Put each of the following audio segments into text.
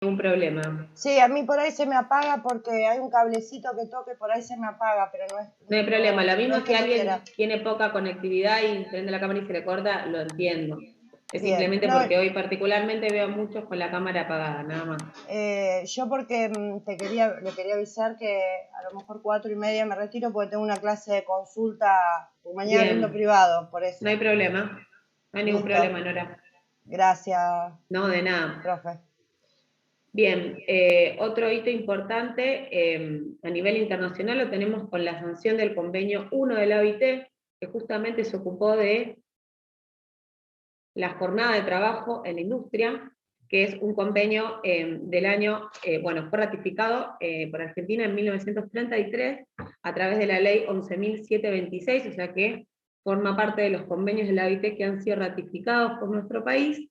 ningún problema. Sí, a mí por ahí se me apaga porque hay un cablecito que toque, por ahí se me apaga, pero No hay problema. Lo no mismo es si que no quiera. alguien tiene poca conectividad y prende la cámara y se le corta, lo entiendo. Es Bien, simplemente no, porque hoy particularmente veo a muchos con la cámara apagada, nada más. yo porque le quería avisar que a lo mejor 4:30 me retiro porque tengo una clase de consulta, porque mañana rindo Bien, privado, por no eso. hay problema. No hay ningún Listo. problema, Nora. Gracias, No, de nada. profe. Bien, otro hito importante a nivel internacional lo tenemos con la sanción del convenio 1 de la OIT, que justamente se ocupó de la jornada de trabajo en la industria, que es un convenio del año, bueno, fue ratificado por Argentina en 1933 a través de la ley 11.726, o sea que forma parte de los convenios de la OIT que han sido ratificados por nuestro país,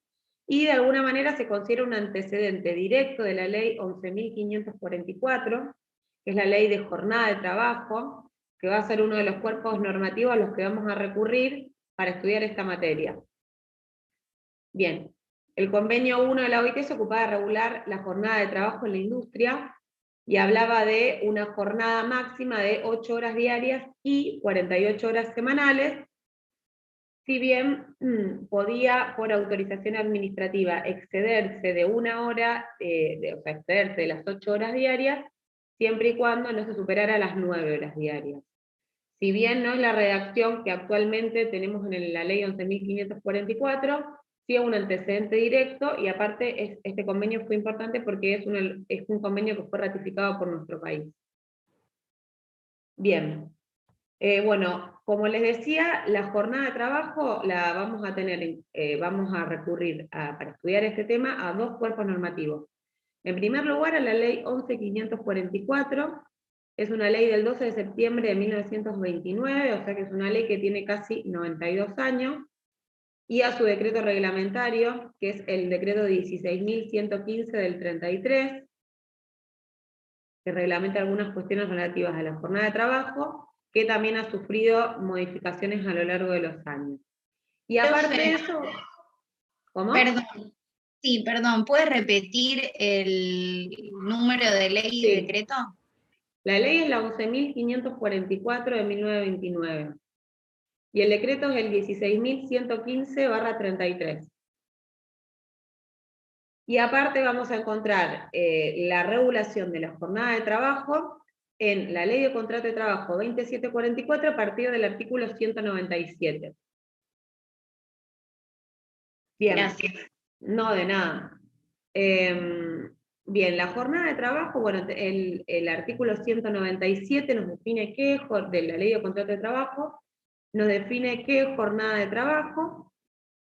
y de alguna manera se considera un antecedente directo de la ley 11.544, que es la ley de jornada de trabajo, que va a ser uno de los cuerpos normativos a los que vamos a recurrir para estudiar esta materia. Bien, el convenio 1 de la OIT se ocupaba de regular la jornada de trabajo en la industria y hablaba de una jornada máxima de 8 horas diarias y 48 horas semanales, si bien podía, por autorización administrativa, excederse de una hora, o sea, excederse de las 8 horas diarias, siempre y cuando no se superara las 9 horas diarias. Si bien no es la redacción que actualmente tenemos en la ley 11.544, sí es un antecedente directo, y aparte este convenio fue importante porque es un convenio que fue ratificado por nuestro país. Bien, bueno, como les decía, la jornada de trabajo la vamos a tener, vamos a recurrir para estudiar este tema a dos cuerpos normativos. En primer lugar, a la ley 11.544, es una ley del 12 de septiembre de 1929, o sea que es una ley que tiene casi 92 años, y a su decreto reglamentario, que es el decreto 16.115 del 33, que reglamenta algunas cuestiones relativas a la jornada de trabajo, que también ha sufrido modificaciones a lo largo de los años. Y aparte Profe, de eso, ¿cómo? perdón, sí, perdón, ¿puedes repetir el número de ley y Sí, decreto? la ley es la 11.544 de 1929. Y el decreto es el 16.115/33. Y aparte vamos a encontrar la regulación de la jornada de trabajo en la Ley de Contrato de Trabajo 2744 a partir del artículo 197. Bien, Gracias. no de nada. Bien, la jornada de trabajo, bueno, el artículo 197 nos define qué, de la Ley de Contrato de Trabajo, nos define qué jornada de trabajo.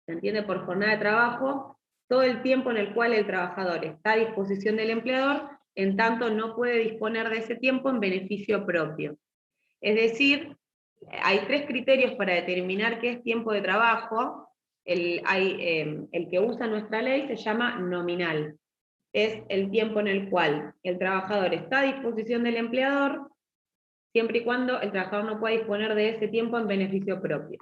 Se entiende por jornada de trabajo todo el tiempo en el cual el trabajador está a disposición del empleador, en tanto no puede disponer de ese tiempo en beneficio propio. Es decir, hay tres criterios para determinar qué es tiempo de trabajo. El que usa nuestra ley se llama nominal. Es el tiempo en el cual el trabajador está a disposición del empleador, siempre y cuando el trabajador no pueda disponer de ese tiempo en beneficio propio.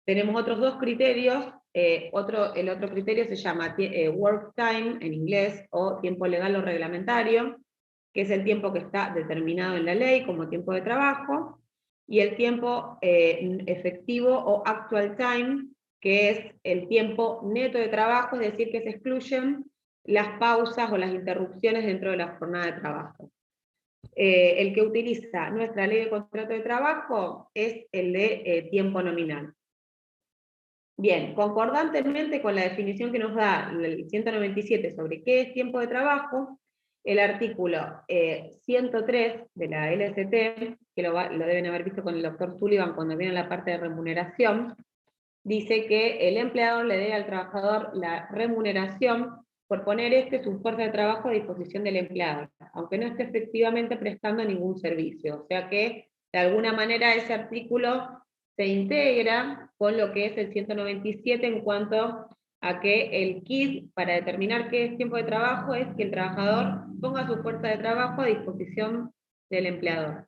Tenemos otros dos criterios. El otro criterio se llama work time en inglés, o tiempo legal o reglamentario, que es el tiempo que está determinado en la ley como tiempo de trabajo, y el tiempo efectivo o actual time, que es el tiempo neto de trabajo, es decir, que se excluyen las pausas o las interrupciones dentro de la jornada de trabajo. El que utiliza nuestra ley de contrato de trabajo es el de tiempo nominal. Bien, concordantemente con la definición que nos da el 197 sobre qué es tiempo de trabajo, el artículo 103 de la LST, que lo deben haber visto con el doctor Sullivan cuando viene la parte de remuneración, dice que el empleador le debe al trabajador la remuneración por poner su fuerza de trabajo a disposición del empleador, aunque no esté efectivamente prestando ningún servicio. O sea que, de alguna manera, ese artículo se integra con lo que es el 197 en cuanto a que el kit para determinar qué es tiempo de trabajo es que el trabajador ponga su fuerza de trabajo a disposición del empleador.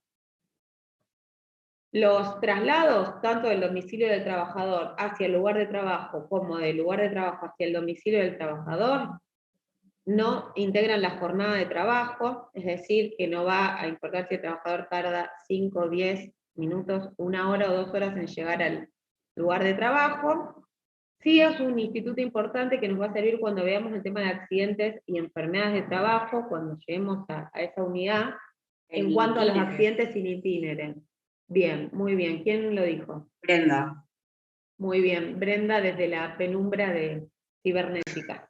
Los traslados, tanto del domicilio del trabajador hacia el lugar de trabajo como del lugar de trabajo hacia el domicilio del trabajador, no integran la jornada de trabajo, es decir, que no va a importar si el trabajador tarda 5, 10 minutos, 1 hora o 2 horas en llegar al lugar de trabajo. Sí es un instituto importante que nos va a servir cuando veamos el tema de accidentes y enfermedades de trabajo, cuando lleguemos a esa unidad, en cuanto a los accidentes sin itinere. Bien, muy bien. ¿Quién lo dijo? Brenda. Muy bien, Brenda desde la penumbra de cibernética.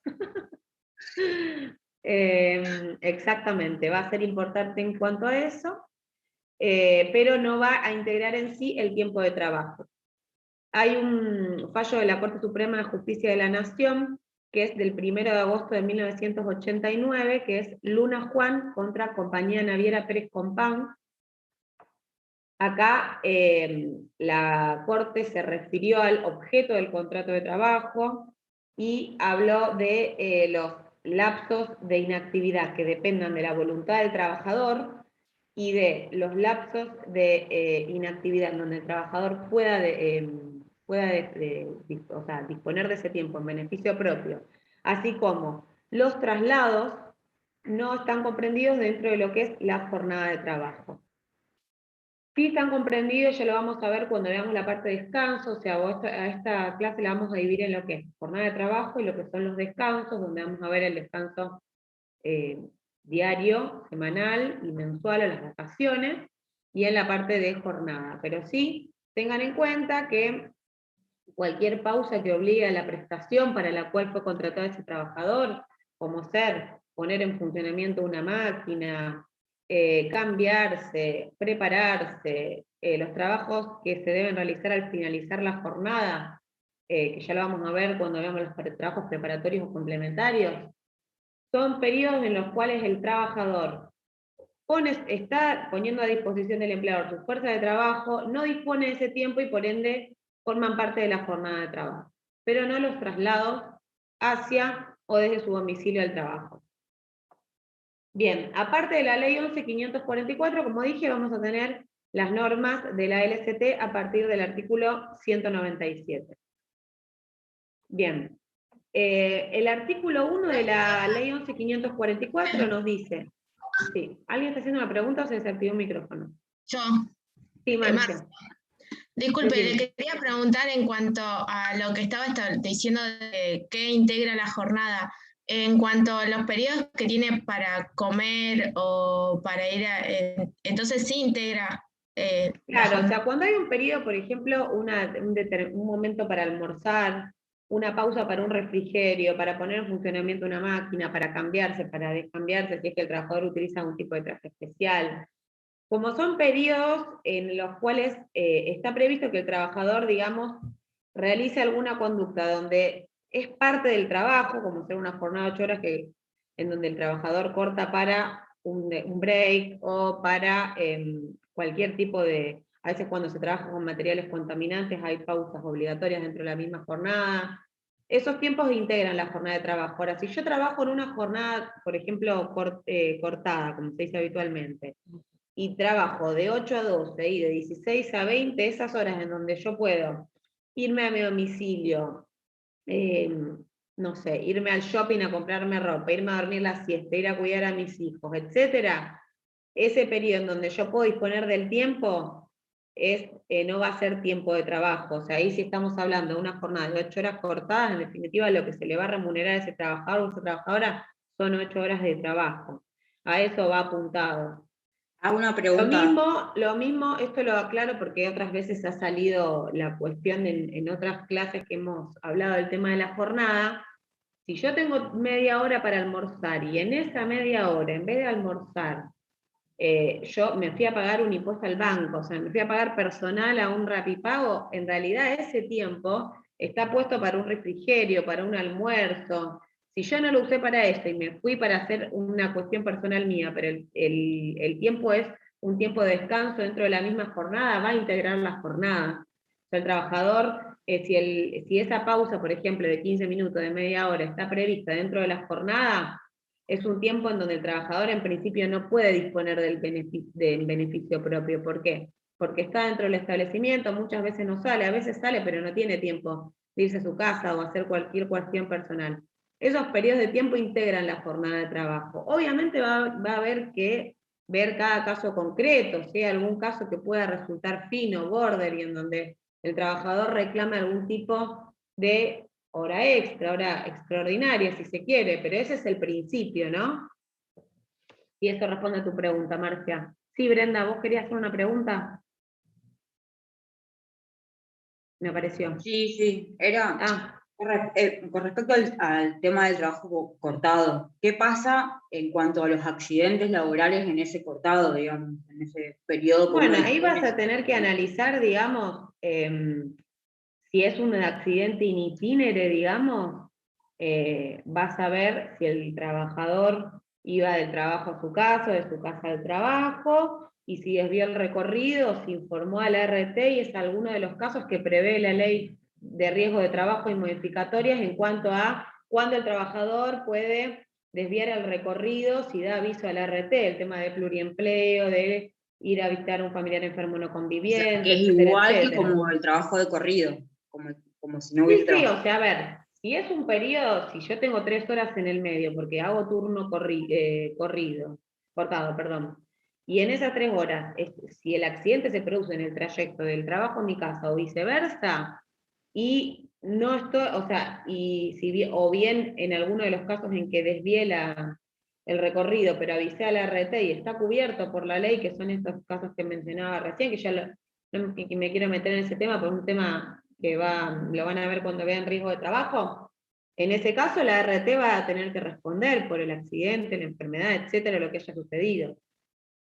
Exactamente, va a ser importante en cuanto a eso, pero no va a integrar en sí el tiempo de trabajo. Hay un fallo de la Corte Suprema de Justicia de la Nación, que es del 1 de agosto de 1989, que es Luna Juan contra Compañía Naviera Pérez Compán. Acá la Corte se refirió al objeto del contrato de trabajo y habló de los lapsos de inactividad que dependan de la voluntad del trabajador y de los lapsos de inactividad en donde el trabajador pueda disponer de ese tiempo en beneficio propio, así como los traslados no están comprendidos dentro de lo que es la jornada de trabajo. Sí están comprendidos, ya lo vamos a ver cuando veamos la parte de descanso, o sea, a esta clase la vamos a dividir en lo que es jornada de trabajo y lo que son los descansos, donde vamos a ver el descanso diario, semanal y mensual a las vacaciones, y en la parte de jornada. Pero sí, tengan en cuenta que cualquier pausa que obligue a la prestación para la cual fue contratado ese trabajador, como ser poner en funcionamiento una máquina, cambiarse, prepararse, los trabajos que se deben realizar al finalizar la jornada, que ya lo vamos a ver cuando veamos los trabajos preparatorios o complementarios, son periodos en los cuales el trabajador está poniendo a disposición del empleador su fuerza de trabajo, no dispone de ese tiempo y por ende forman parte de la jornada de trabajo, pero no los traslados hacia o desde su domicilio al trabajo. Bien, aparte de la ley 11.544, como dije, vamos a tener las normas de la LCT a partir del artículo 197. Bien, el artículo 1 de la ley 11.544 nos dice, sí, ¿alguien está haciendo una pregunta o se desactivó un micrófono? Yo. Sí, Marcia. Disculpe, le quería preguntar en cuanto a lo que estaba diciendo de qué integra la jornada, en cuanto a los periodos que tiene para comer o para ir a... entonces sí integra... claro, o sea, cuando hay un periodo, por ejemplo, un momento para almorzar, una pausa para un refrigerio, para poner en funcionamiento una máquina, para cambiarse, para descambiarse, si es que el trabajador utiliza algún tipo de traje especial. Como son periodos en los cuales está previsto que el trabajador, digamos, realice alguna conducta donde es parte del trabajo, como ser una jornada de 8 horas en donde el trabajador corta para un break o para cualquier tipo de... A veces cuando se trabaja con materiales contaminantes hay pausas obligatorias dentro de la misma jornada. Esos tiempos integran la jornada de trabajo. Ahora, si yo trabajo en una jornada, por ejemplo, cortada, como se dice habitualmente, y trabajo de 8 a 12 y de 16 a 20, esas horas en donde yo puedo irme a mi domicilio, no sé, irme al shopping a comprarme ropa, irme a dormir la siesta, ir a cuidar a mis hijos, etcétera, ese periodo en donde yo puedo disponer del tiempo no va a ser tiempo de trabajo. O sea, ahí sí estamos hablando de una jornada de 8 horas cortadas, en definitiva lo que se le va a remunerar a ese trabajador o esa trabajadora son 8 horas de trabajo. A eso va apuntado. Hago una pregunta. Lo mismo, esto lo aclaro porque otras veces ha salido la cuestión en otras clases que hemos hablado del tema de la jornada. Si yo tengo media hora para almorzar y en esa media hora, en vez de almorzar, yo me fui a pagar un impuesto al banco, o sea, me fui a pagar personal a un Rapipago, en realidad ese tiempo está puesto para un refrigerio, para un almuerzo. Si yo no lo usé para esto y me fui para hacer una cuestión personal mía, pero el tiempo es un tiempo de descanso dentro de la misma jornada, va a integrar la jornada. O sea, el trabajador, si esa pausa, por ejemplo, de 15 minutos, de media hora, está prevista dentro de la jornada, es un tiempo en donde el trabajador en principio no puede disponer del beneficio propio. ¿Por qué? Porque está dentro del establecimiento, muchas veces no sale, a veces sale, pero no tiene tiempo de irse a su casa o hacer cualquier cuestión personal. Esos periodos de tiempo integran la jornada de trabajo. Obviamente va a haber que ver cada caso concreto, si hay algún caso que pueda resultar fino, border, y en donde el trabajador reclama algún tipo de hora extra, hora extraordinaria, si se quiere, pero ese es el principio, ¿no? Y esto responde a tu pregunta, Marcia. Sí, Brenda, ¿vos querías hacer una pregunta? Me apareció. Sí, era con respecto al tema del trabajo cortado. ¿Qué pasa en cuanto a los accidentes laborales en ese cortado, digamos, en ese periodo? Bueno, ahí vas a tener que analizar, digamos, si es un accidente in itinere, digamos, vas a ver si el trabajador iba del trabajo a su casa, de su casa al trabajo, y si desvió el recorrido, si informó a la RT, y es alguno de los casos que prevé la ley de riesgo de trabajo y modificatorias en cuanto a cuándo el trabajador puede desviar el recorrido, si da aviso a la RT, el tema de pluriempleo, de ir a visitar a un familiar enfermo no conviviente. O sea, que es etcétera, igual etcétera. que como el trabajo de corrido, como si no hubiese Sí, o sea, a ver, si es un periodo, si yo tengo 3 horas en el medio, porque hago turno cortado, perdón, y en esas 3 horas, si el accidente se produce en el trayecto del trabajo a mi casa o viceversa, y no estoy, o sea, y si bien, o bien en alguno de los casos en que desvié el recorrido, pero avisé a la RT y está cubierto por la ley, que son estos casos que mencionaba recién, que ya no me quiero meter en ese tema, porque es un tema que lo van a ver cuando vean riesgo de trabajo. En ese caso, la RT va a tener que responder por el accidente, la enfermedad, etcétera, lo que haya sucedido.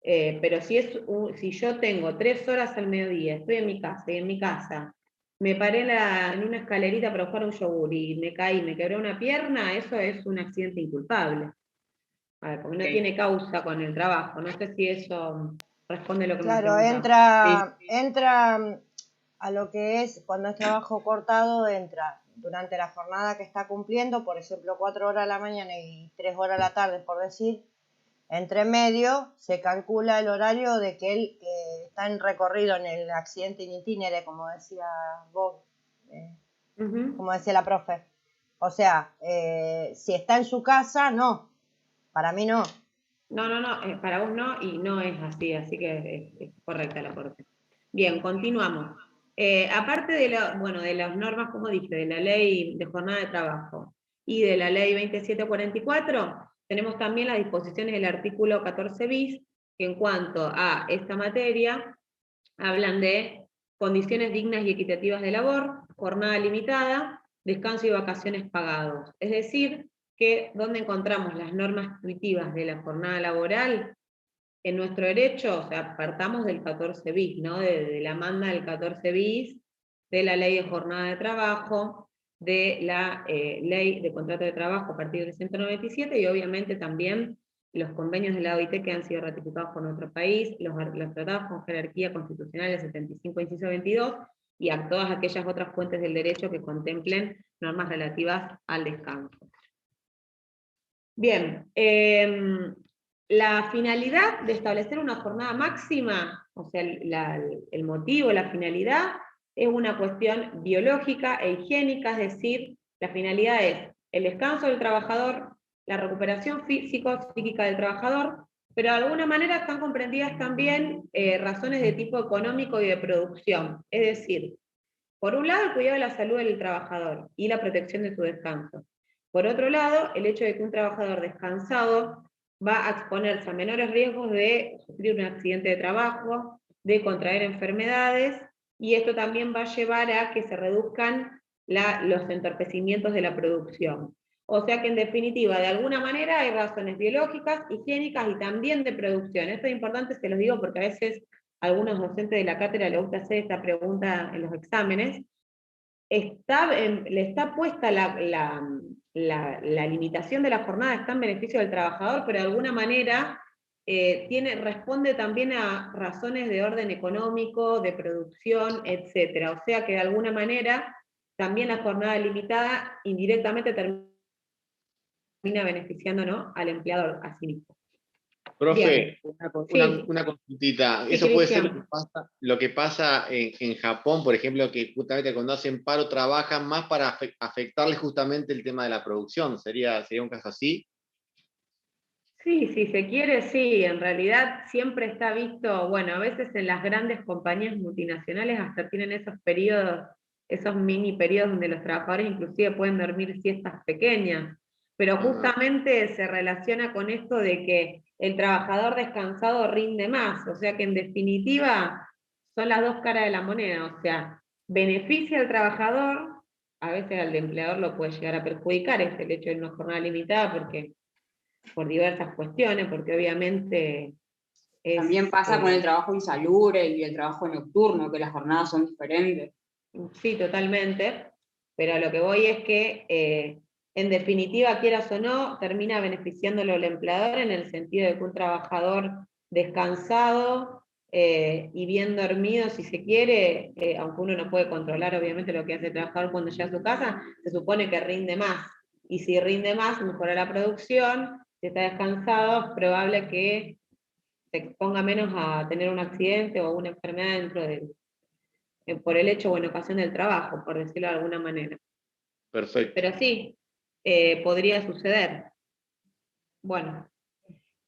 Pero si yo tengo 3 horas al mediodía, estoy en mi casa, y en mi casa me paré en una escalerita para buscar un yogur y me caí, me quebré una pierna, eso es un accidente inculpable. A ver, porque no tiene causa con el trabajo. No sé si eso responde a lo que me preguntaba. Entra a lo que es, cuando es trabajo cortado, entra durante la jornada que está cumpliendo, por ejemplo, 4 horas a la mañana y 3 horas a la tarde, por decir. Entre medio se calcula el horario de que él está en recorrido en el accidente in itinere, como decía vos, como decía la profe. O sea, si está en su casa, no. Para mí no. No, para vos no, y no es así que es correcta la corte. Bien, continuamos. Aparte de las normas, como dije, de la ley de jornada de trabajo y de la ley 2744, tenemos también las disposiciones del artículo 14 bis, que en cuanto a esta materia, hablan de condiciones dignas y equitativas de labor, jornada limitada, descanso y vacaciones pagados. Es decir, que donde encontramos las normas intuitivas de la jornada laboral, en nuestro derecho, o sea, partamos del 14 bis, ¿no? De la manda del 14 bis, de la ley de jornada de trabajo, de la ley de contrato de trabajo a partir del 197, y obviamente también los convenios de la OIT que han sido ratificados por nuestro país, los tratados con jerarquía constitucional del 75, inciso 22, y a todas aquellas otras fuentes del derecho que contemplen normas relativas al descanso. Bien, la finalidad de establecer una jornada máxima, o sea, el motivo, la finalidad, es una cuestión biológica e higiénica, es decir, la finalidad es el descanso del trabajador, la recuperación psíquica del trabajador, pero de alguna manera están comprendidas también razones de tipo económico y de producción, es decir, por un lado el cuidado de la salud del trabajador y la protección de su descanso. Por otro lado, el hecho de que un trabajador descansado va a exponerse a menores riesgos de sufrir un accidente de trabajo, de contraer enfermedades, y esto también va a llevar a que se reduzcan los entorpecimientos de la producción. O sea que en definitiva, de alguna manera hay razones biológicas, higiénicas y también de producción. Esto es importante, se los digo porque a veces algunos docentes de la cátedra les gusta hacer esta pregunta en los exámenes. Le está puesta la limitación de la jornada, está en beneficio del trabajador, pero de alguna manera responde también a razones de orden económico, de producción, etc. O sea que de alguna manera también la jornada limitada indirectamente termina beneficiando, ¿no?, al empleador a sí mismo. Profe, Sí. una consultita. Sí, Eso puede ser Cristian. lo que pasa en Japón, por ejemplo, que justamente cuando hacen paro trabajan más para afectarles justamente el tema de la producción. ¿Sería un caso así? Sí, si se quiere, sí. En realidad siempre está visto, bueno, a veces en las grandes compañías multinacionales hasta tienen esos periodos, esos mini periodos donde los trabajadores inclusive pueden dormir siestas pequeñas, pero justamente se relaciona con esto de que el trabajador descansado rinde más, o sea que en definitiva son las dos caras de la moneda, o sea, beneficia al trabajador, a veces al empleador lo puede llegar a perjudicar, es el hecho de una jornada limitada, porque por diversas cuestiones, porque obviamente es... También pasa con el trabajo insalubre y el trabajo nocturno, que las jornadas son diferentes. Sí, totalmente, pero a lo que voy es que, en definitiva, quieras o no, termina beneficiándolo el empleador en el sentido de que un trabajador descansado y bien dormido, si se quiere, aunque uno no puede controlar obviamente lo que hace el trabajador cuando llega a su casa, se supone que rinde más, y si rinde más, mejora la producción, si está descansado, es probable que se exponga menos a tener un accidente o una enfermedad dentro de por el hecho o en ocasión del trabajo, por decirlo de alguna manera. Perfecto. Pero sí, podría suceder. Bueno,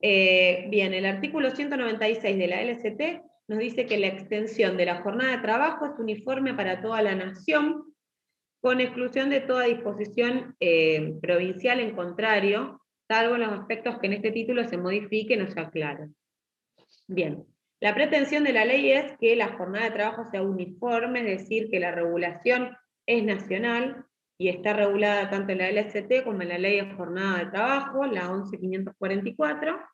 bien, el artículo 196 de la LST nos dice que la extensión de la jornada de trabajo es uniforme para toda la nación, con exclusión de toda disposición provincial en contrario, salvo en los aspectos que en este título se modifiquen o se aclaren. Bien, la pretensión de la ley es que la jornada de trabajo sea uniforme, es decir, que la regulación es nacional y está regulada tanto en la LST como en la Ley de Jornada de Trabajo, la 11.544.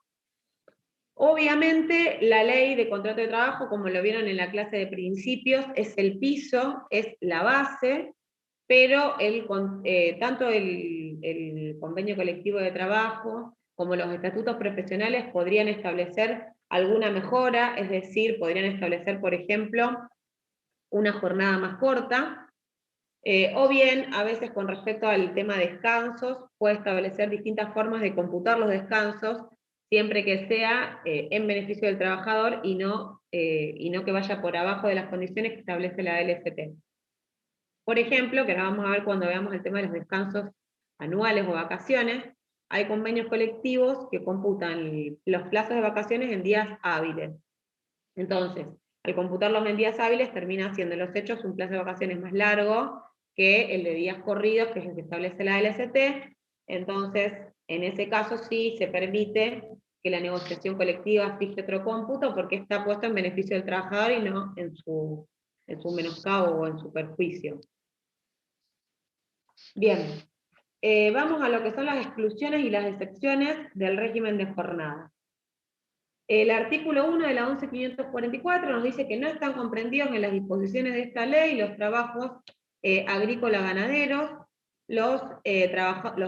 Obviamente, la ley de contrato de trabajo, como lo vieron en la clase de principios, es el piso, es la base, pero tanto el convenio colectivo de trabajo como los estatutos profesionales podrían establecer alguna mejora, es decir, podrían establecer, por ejemplo, una jornada más corta, o bien, a veces con respecto al tema de descansos, puede establecer distintas formas de computar los descansos, siempre que sea en beneficio del trabajador y no que vaya por abajo de las condiciones que establece la LST. Por ejemplo, que ahora vamos a ver cuando veamos el tema de los descansos anuales o vacaciones, hay convenios colectivos que computan los plazos de vacaciones en días hábiles. Entonces, al computarlos en días hábiles, termina siendo en los hechos un plazo de vacaciones más largo que el de días corridos, que es el que establece la LST. Entonces, en ese caso sí se permite que la negociación colectiva fije otro cómputo porque está puesto en beneficio del trabajador y no en su menoscabo o en su perjuicio. Bien, vamos a lo que son las exclusiones y las excepciones del régimen de jornada. El artículo 1 de la 11.544 nos dice que no están comprendidos en las disposiciones de esta ley los trabajos agrícola-ganaderos, los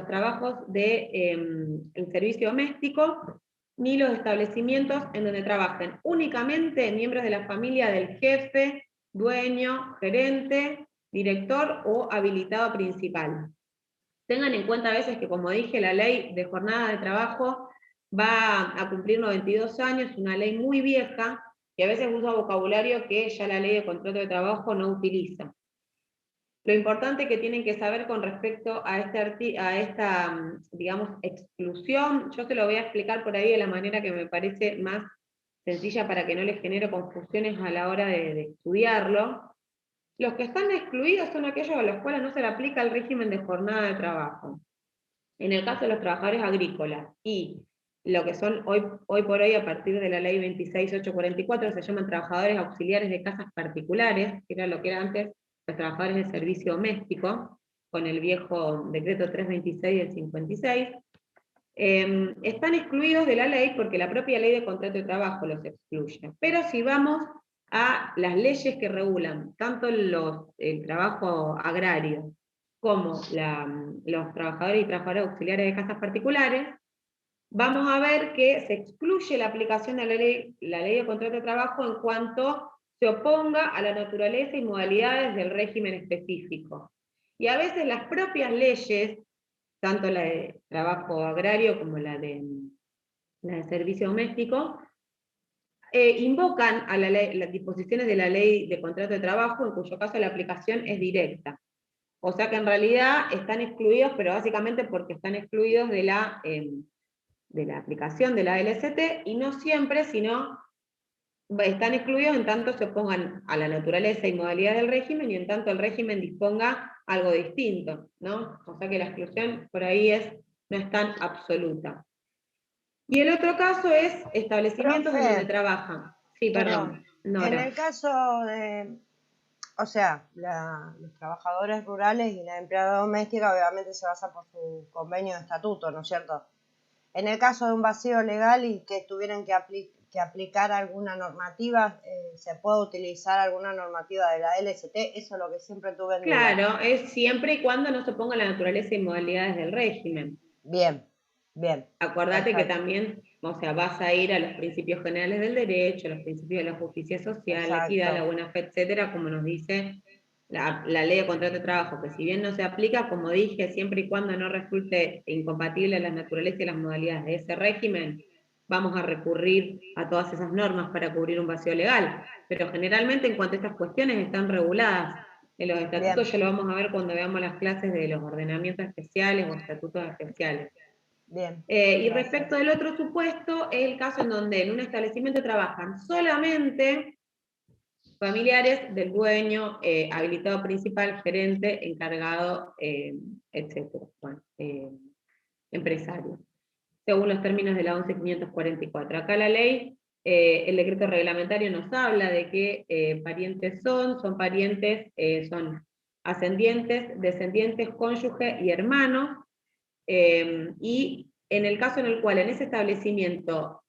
trabajos del servicio doméstico, ni los establecimientos en donde trabajen únicamente miembros de la familia del jefe, dueño, gerente, director o habilitado principal. Tengan en cuenta a veces que, como dije, la ley de jornada de trabajo va a cumplir 92 años, una ley muy vieja, y a veces usa vocabulario que ya la ley de contrato de trabajo no utiliza. Lo importante que tienen que saber con respecto a esta, digamos, exclusión, yo se lo voy a explicar por ahí de la manera que me parece más sencilla para que no les genere confusiones a la hora de estudiarlo. Los que están excluidos son aquellos a los cuales no se le aplica el régimen de jornada de trabajo. En el caso de los trabajadores agrícolas y lo que son hoy por hoy, a partir de la ley 26.844, se llaman trabajadores auxiliares de casas particulares, que era lo que era antes los trabajadores de servicio doméstico, con el viejo decreto 326 del 56, están excluidos de la ley porque la propia ley de contrato de trabajo los excluye. Pero si vamos a las leyes que regulan tanto el trabajo agrario como los trabajadores y trabajadoras auxiliares de casas particulares, vamos a ver que se excluye la aplicación de la ley de contrato de trabajo en cuanto se oponga a la naturaleza y modalidades del régimen específico. Y a veces las propias leyes, tanto la de trabajo agrario como la de la de servicio doméstico, invocan a las disposiciones de la ley de contrato de trabajo, en cuyo caso la aplicación es directa. O sea que en realidad están excluidos, pero básicamente porque están excluidos de la aplicación de la LST, y no siempre, sino están excluidos en tanto se opongan a la naturaleza y modalidad del régimen, y en tanto el régimen disponga algo distinto, ¿no? O sea que la exclusión por ahí no es tan absoluta. Y el otro caso es establecimientos en donde trabajan. Sí, perdón. Nora. En el caso de, o sea, los trabajadores rurales y la empleada doméstica obviamente se basan por su convenio de estatuto, ¿no es cierto? En el caso de un vacío legal y que tuvieran que aplicar alguna normativa, ¿se puede utilizar alguna normativa de la LST? Eso es lo que siempre tuve en duda. Claro, es siempre y cuando no se oponga la naturaleza y modalidades del régimen. Bien, bien. Acordate Perfecto. que también, o sea, vas a ir a los principios generales del derecho, a los principios de la justicia social, la equidad, la buena fe, etcétera, como nos dice la ley de contrato de trabajo, que si bien no se aplica, como dije, siempre y cuando no resulte incompatible la naturaleza y las modalidades de ese régimen, vamos a recurrir a todas esas normas para cubrir un vacío legal. Pero generalmente en cuanto a estas cuestiones están reguladas en los estatutos, ya lo vamos a ver cuando veamos las clases de los ordenamientos especiales o estatutos especiales. Bien. Y respecto del otro supuesto, es el caso en donde en un establecimiento trabajan solamente familiares del dueño, habilitado principal, gerente, encargado, etcétera, bueno, empresario, según los términos de la 11.544. Acá la ley, el decreto reglamentario nos habla de qué parientes son parientes, son ascendientes, descendientes, cónyuge y hermanos, y en el caso en el cual en ese establecimiento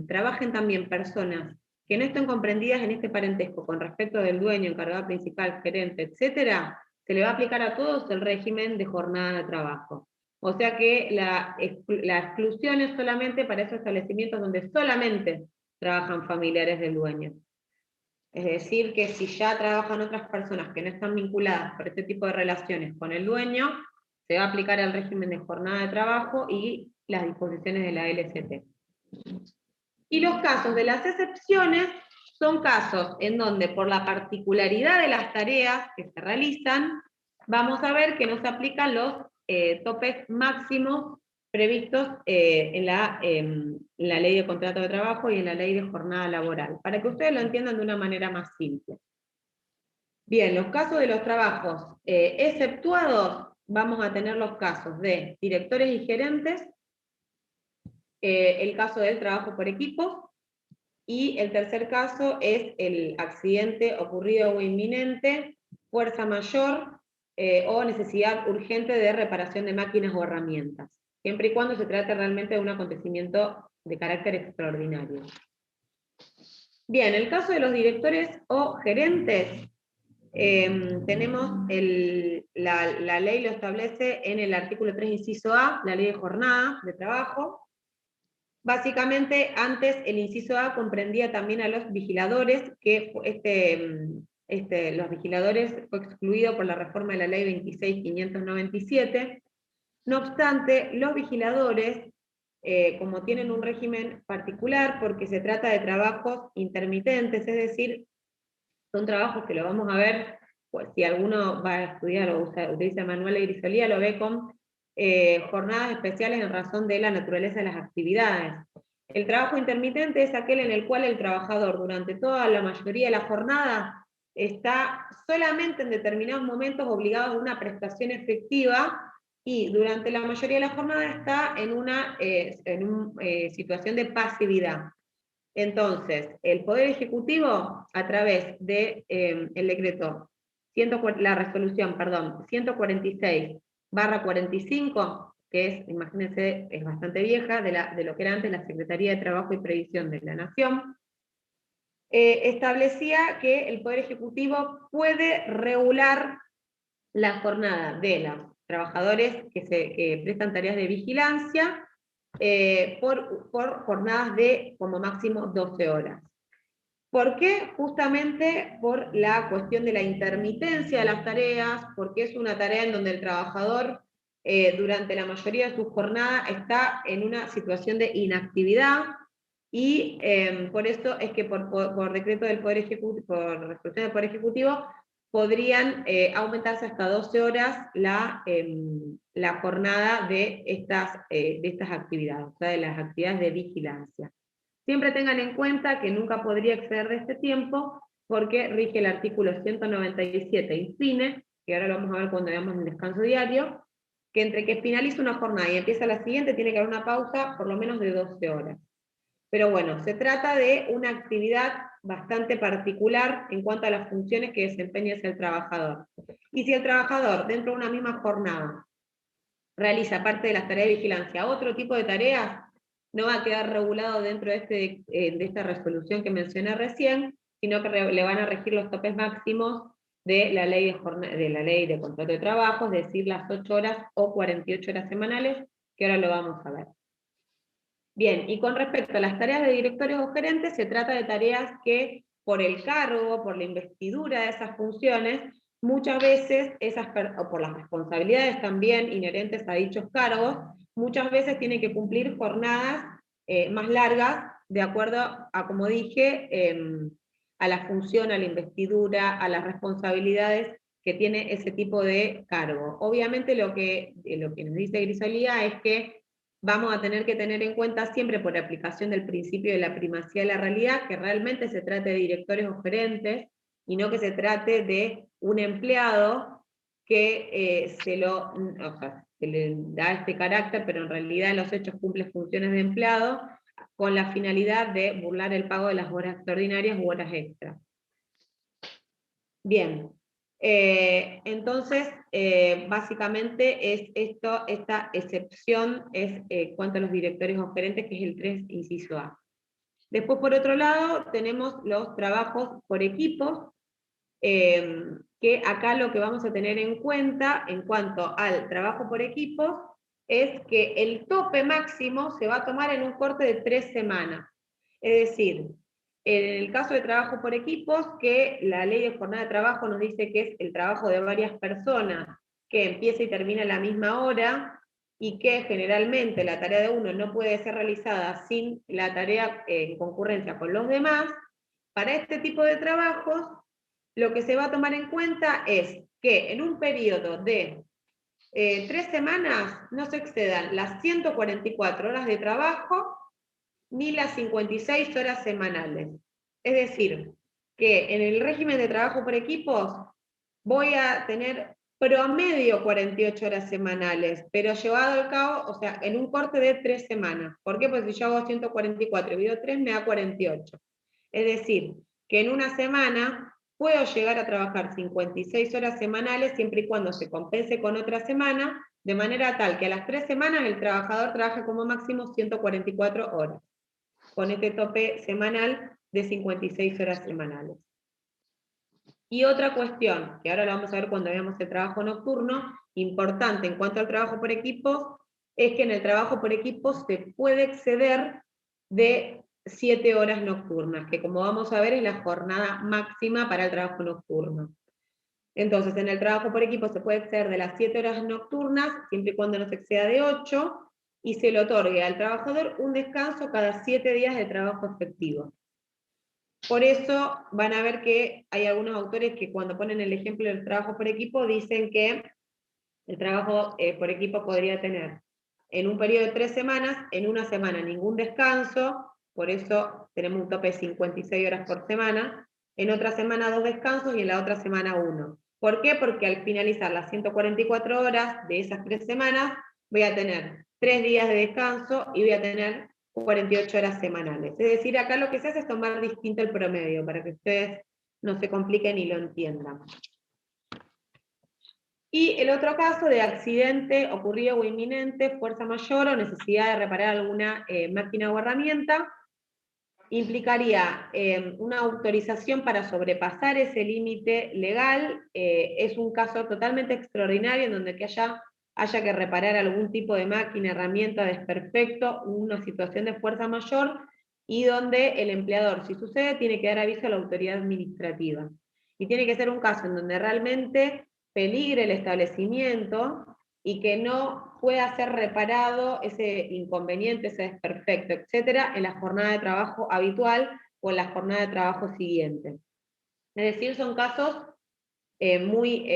trabajen también personas que no estén comprendidas en este parentesco con respecto del dueño, encargado principal, gerente, etcétera, se le va a aplicar a todos el régimen de jornada de trabajo. O sea que la exclusión es solamente para esos establecimientos donde solamente trabajan familiares del dueño. Es decir, que si ya trabajan otras personas que no están vinculadas por este tipo de relaciones con el dueño, se va a aplicar el régimen de jornada de trabajo y las disposiciones de la LST. Y los casos de las excepciones son casos en donde por la particularidad de las tareas que se realizan, vamos a ver que no se aplican los topes máximos previstos en la ley de contrato de trabajo y en la ley de jornada laboral, para que ustedes lo entiendan de una manera más simple. Bien, los casos de los trabajos exceptuados, vamos a tener los casos de directores y gerentes, el caso del trabajo por equipo, y el tercer caso es el accidente ocurrido o inminente, fuerza mayor o necesidad urgente de reparación de máquinas o herramientas, siempre y cuando se trate realmente de un acontecimiento de carácter extraordinario. Bien, el caso de los directores o gerentes, tenemos la ley lo establece en el artículo 3, inciso A, la ley de jornada de trabajo. Básicamente, antes el inciso A comprendía también a los vigiladores, que los vigiladores fue excluido por la reforma de la ley 26.597. No obstante, los vigiladores, como tienen un régimen particular, porque se trata de trabajos intermitentes, es decir, son trabajos que lo vamos a ver, pues si alguno va a estudiar o utiliza Manuel de Grisolía, lo ve con jornadas especiales en razón de la naturaleza de las actividades. El trabajo intermitente es aquel en el cual el trabajador durante toda la mayoría de la jornada está solamente en determinados momentos obligado a una prestación efectiva, y durante la mayoría de la jornada está en una situación de pasividad. Entonces, el Poder Ejecutivo, a través de el decreto, la resolución, 146/45, que es, imagínense, es bastante vieja, de lo que era antes la Secretaría de Trabajo y Previsión de la Nación, establecía que el Poder Ejecutivo puede regular la jornada de los trabajadores que prestan tareas de vigilancia, por jornadas de como máximo 12 horas. ¿Por qué? Justamente por la cuestión de la intermitencia de las tareas, porque es una tarea en donde el trabajador durante la mayoría de su jornada está en una situación de inactividad, y por eso es que por decreto del Poder Ejecutivo, por resolución del Poder Ejecutivo, podrían aumentarse hasta 12 horas la jornada de estas actividades, o sea, de las actividades de vigilancia. Siempre tengan en cuenta que nunca podría exceder de este tiempo, porque rige el artículo 197 infine, que ahora lo vamos a ver cuando veamos el descanso diario, que entre que finaliza una jornada y empieza la siguiente tiene que haber una pausa por lo menos de 12 horas. Pero bueno, se trata de una actividad bastante particular en cuanto a las funciones que desempeña el trabajador. Y si el trabajador, dentro de una misma jornada, realiza parte de las tareas de vigilancia, otro tipo de tareas, no va a quedar regulado dentro de esta resolución que mencioné recién, sino que le van a regir los topes máximos de la ley de contrato de trabajo, es decir, las 8 horas o 48 horas semanales, que ahora lo vamos a ver. Bien, y con respecto a las tareas de directores o gerentes, se trata de tareas que por el cargo, por la investidura de esas funciones, muchas veces, o por las responsabilidades también inherentes a dichos cargos, muchas veces tienen que cumplir jornadas más largas, de acuerdo a, como dije, a la función, a la investidura, a las responsabilidades que tiene ese tipo de cargo. Obviamente lo que nos dice Grisolía es que vamos a tener que tener en cuenta siempre, por aplicación del principio de la primacía de la realidad, que realmente se trate de directores o gerentes, y no que se trate de un empleado que se le da este carácter, pero en realidad en los hechos cumple funciones de empleado, con la finalidad de burlar el pago de las horas extraordinarias u horas extras. Bien. Entonces, básicamente es esta excepción es cuanto a los directores o gerentes, que es el 3, inciso A. Después, por otro lado, tenemos los trabajos por equipos, que acá lo que vamos a tener en cuenta en cuanto al trabajo por equipos es que el tope máximo se va a tomar en un corte de 3 semanas. Es decir, en el caso de trabajo por equipos, que la ley de jornada de trabajo nos dice que es el trabajo de varias personas, que empieza y termina a la misma hora, y que generalmente la tarea de uno no puede ser realizada sin la tarea en concurrencia con los demás. Para este tipo de trabajos, lo que se va a tomar en cuenta es que en un periodo de 3 semanas no se excedan las 144 horas de trabajo ni las 56 horas semanales. Es decir, que en el régimen de trabajo por equipos voy a tener promedio 48 horas semanales, pero llevado al cabo, o sea, en un corte de 3 semanas. ¿Por qué? Porque si yo hago 144 y divido 3 me da 48. Es decir, que en una semana puedo llegar a trabajar 56 horas semanales siempre y cuando se compense con otra semana, de manera tal que a las 3 semanas el trabajador trabaje como máximo 144 horas, con este tope semanal de 56 horas semanales. Y otra cuestión, que ahora lo vamos a ver cuando veamos el trabajo nocturno, importante en cuanto al trabajo por equipos, es que en el trabajo por equipos se puede exceder de 7 horas nocturnas, que como vamos a ver es la jornada máxima para el trabajo nocturno. Entonces, en el trabajo por equipo se puede exceder de las 7 horas nocturnas, siempre y cuando no se exceda de 8, y se le otorgue al trabajador un descanso cada 7 días de trabajo efectivo. Por eso van a ver que hay algunos autores que cuando ponen el ejemplo del trabajo por equipo dicen que el trabajo por equipo podría tener en un periodo de 3 semanas, en una semana ningún descanso, por eso tenemos un tope de 56 horas por semana, en otra semana 2 descansos y en la otra semana 1. ¿Por qué? Porque al finalizar las 144 horas de esas 3 semanas, voy a tener 3 días de descanso y voy a tener 48 horas semanales. Es decir, acá lo que se hace es tomar distinto el promedio, para que ustedes no se compliquen y lo entiendan. Y el otro caso de accidente ocurrido o inminente, fuerza mayor o necesidad de reparar alguna máquina o herramienta, implicaría una autorización para sobrepasar ese límite legal. Es un caso totalmente extraordinario en donde que haya que reparar algún tipo de máquina, herramienta, desperfecto, una situación de fuerza mayor, y donde el empleador, si sucede, tiene que dar aviso a la autoridad administrativa. Y tiene que ser un caso en donde realmente peligre el establecimiento, y que no pueda ser reparado ese inconveniente, ese desperfecto, etcétera, en la jornada de trabajo habitual o en la jornada de trabajo siguiente. Es decir, son casos muy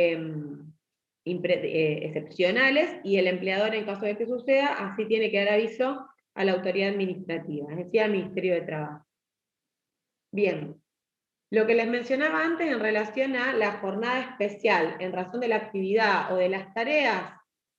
excepcionales, y el empleador, en caso de que suceda, así tiene que dar aviso a la autoridad administrativa, es decir, al Ministerio de Trabajo. Bien, lo que les mencionaba antes en relación a la jornada especial, en razón de la actividad o de las tareas,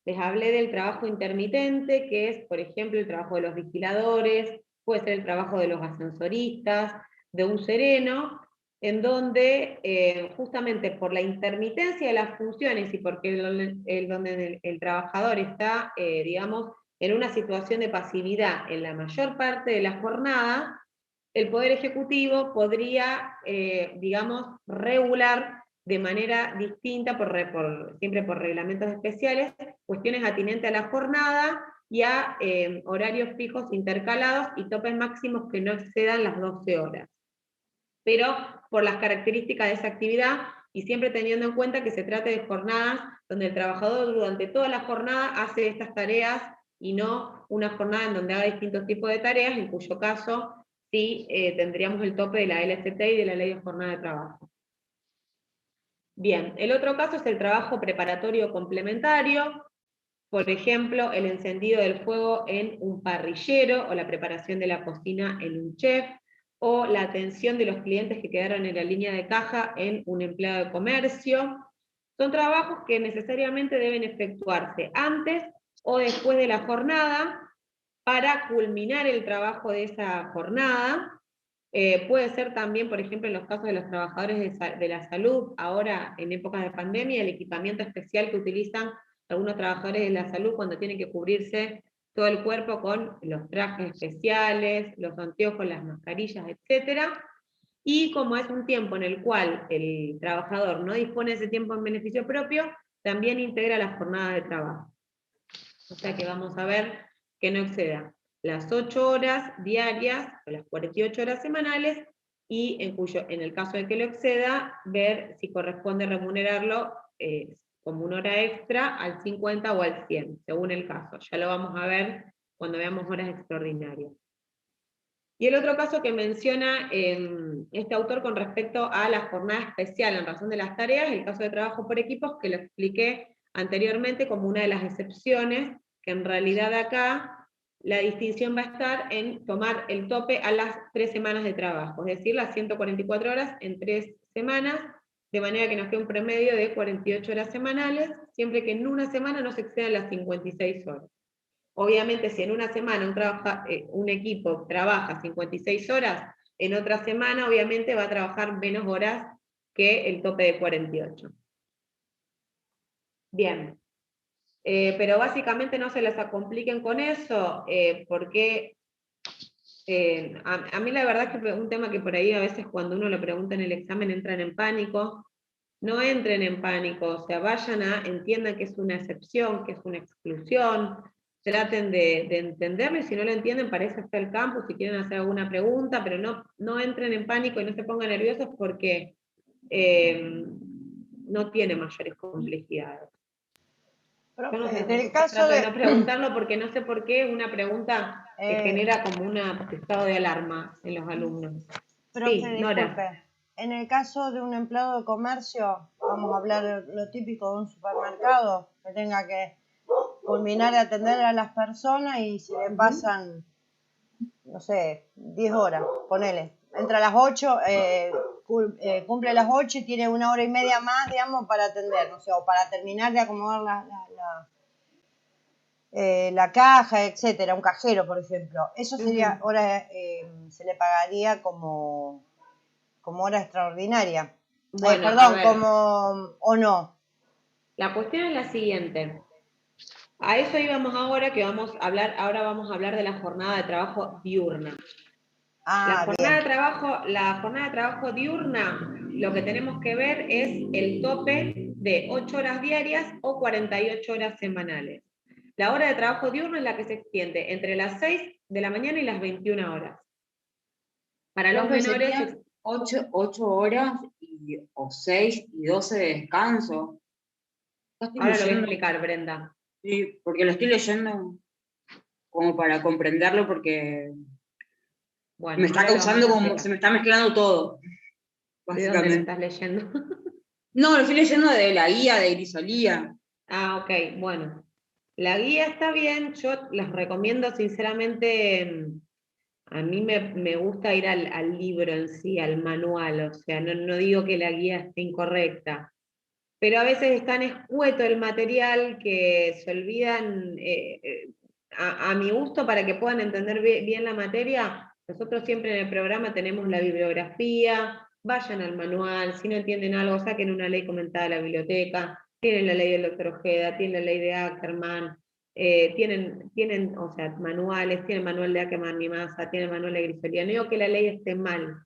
les hablé del trabajo intermitente, que es, por ejemplo, el trabajo de los vigiladores, puede ser el trabajo de los ascensoristas, de un sereno, en donde justamente por la intermitencia de las funciones y porque donde el trabajador está, digamos, en una situación de pasividad en la mayor parte de la jornada, el Poder Ejecutivo podría, digamos, regular de manera distinta, siempre por reglamentos especiales, cuestiones atinentes a la jornada y a horarios fijos intercalados y topes máximos que no excedan las 12 horas. Pero por las características de esa actividad, y siempre teniendo en cuenta que se trate de jornadas donde el trabajador durante toda la jornada hace estas tareas y no una jornada en donde haga distintos tipos de tareas, en cuyo caso sí tendríamos el tope de la LCT y de la Ley de Jornada de Trabajo. Bien, el otro caso es el trabajo preparatorio complementario, por ejemplo, el encendido del fuego en un parrillero, o la preparación de la cocina en un chef, o la atención de los clientes que quedaron en la línea de caja en un empleado de comercio. Son trabajos que necesariamente deben efectuarse antes o después de la jornada, para culminar el trabajo de esa jornada. Puede ser también, por ejemplo, en los casos de los trabajadores de la salud, ahora en épocas de pandemia, el equipamiento especial que utilizan algunos trabajadores de la salud cuando tienen que cubrirse todo el cuerpo con los trajes especiales, los anteojos, las mascarillas, etc. Y como es un tiempo en el cual el trabajador no dispone de ese tiempo en beneficio propio, también integra la jornada de trabajo. O sea que vamos a ver que no exceda las 8 horas diarias o las 48 horas semanales, y en el caso de que lo exceda, ver si corresponde remunerarlo como una hora extra al 50 o al 100, según el caso. Ya lo vamos a ver cuando veamos horas extraordinarias. Y el otro caso que menciona este autor con respecto a la jornada especial en razón de las tareas, el caso de trabajo por equipos, que lo expliqué anteriormente como una de las excepciones, que en realidad acá la distinción va a estar en tomar el tope a las 3 semanas de trabajo, es decir, las 144 horas en 3 semanas, de manera que nos quede un promedio de 48 horas semanales, siempre que en una semana no se excedan las 56 horas. Obviamente, si en una semana un equipo trabaja 56 horas, en otra semana obviamente va a trabajar menos horas que el tope de 48. Bien, pero básicamente no se les compliquen con eso, porque a mí la verdad es que es un tema que por ahí a veces cuando uno lo pregunta en el examen entran en pánico. No entren en pánico, o sea, entiendan que es una excepción, que es una exclusión, traten de entenderlo, y si no lo entienden, para eso está el campus, si quieren hacer alguna pregunta, pero no entren en pánico y no se pongan nerviosos, porque no tiene mayores complejidades. Profe, Yo no sé, en el caso de no preguntarlo, porque no sé por qué una pregunta que genera como un estado de alarma en los alumnos. Profe, Sí, Nora. disculpe. En el caso de un empleado de comercio, vamos a hablar de lo típico de un supermercado, que tenga que culminar de atender a las personas y se le pasan, no sé, 10 horas, ponele. Entra a las 8, cumple las 8 y tiene 1 hora y media más, digamos, para atender, no sé, o para terminar de acomodar la caja, etcétera, un cajero, por ejemplo. Eso sería hora, se le pagaría como hora extraordinaria. Bueno, perdón, o no. La cuestión es la siguiente. A eso íbamos ahora, que vamos a hablar de la jornada de trabajo diurna. La jornada de trabajo diurna, lo que tenemos que ver es el tope de 8 horas diarias o 48 horas semanales. La hora de trabajo diurno es la que se extiende entre las 6 de la mañana y las 21 horas. Para los menores... 8 horas o 6 y 12 de descanso. Ahora lo voy a explicar, Brenda. Sí, porque lo estoy leyendo como para comprenderlo, porque Bueno, me está ahora lo vamos causando a como, explicar. se me está mezclando todo, ¿De dónde lo básicamente. estás leyendo? No, lo estoy leyendo de la guía de Grisolía. Ah, ok, bueno. La guía está bien, yo las recomiendo sinceramente. A mí me gusta ir al libro en sí, al manual, o sea, no digo que la guía esté incorrecta, pero a veces es tan escueto el material que se olvidan, a mi gusto, para que puedan entender bien la materia. Nosotros siempre en el programa tenemos la bibliografía, vayan al manual, si no entienden algo, saquen una ley comentada de la biblioteca, tienen la ley del doctor Ojeda, tienen la ley de Ackerman, tienen, o sea, manuales, tienen manual de Ackerman y Massa, tienen manual de Grisolía. No digo que la ley esté mal,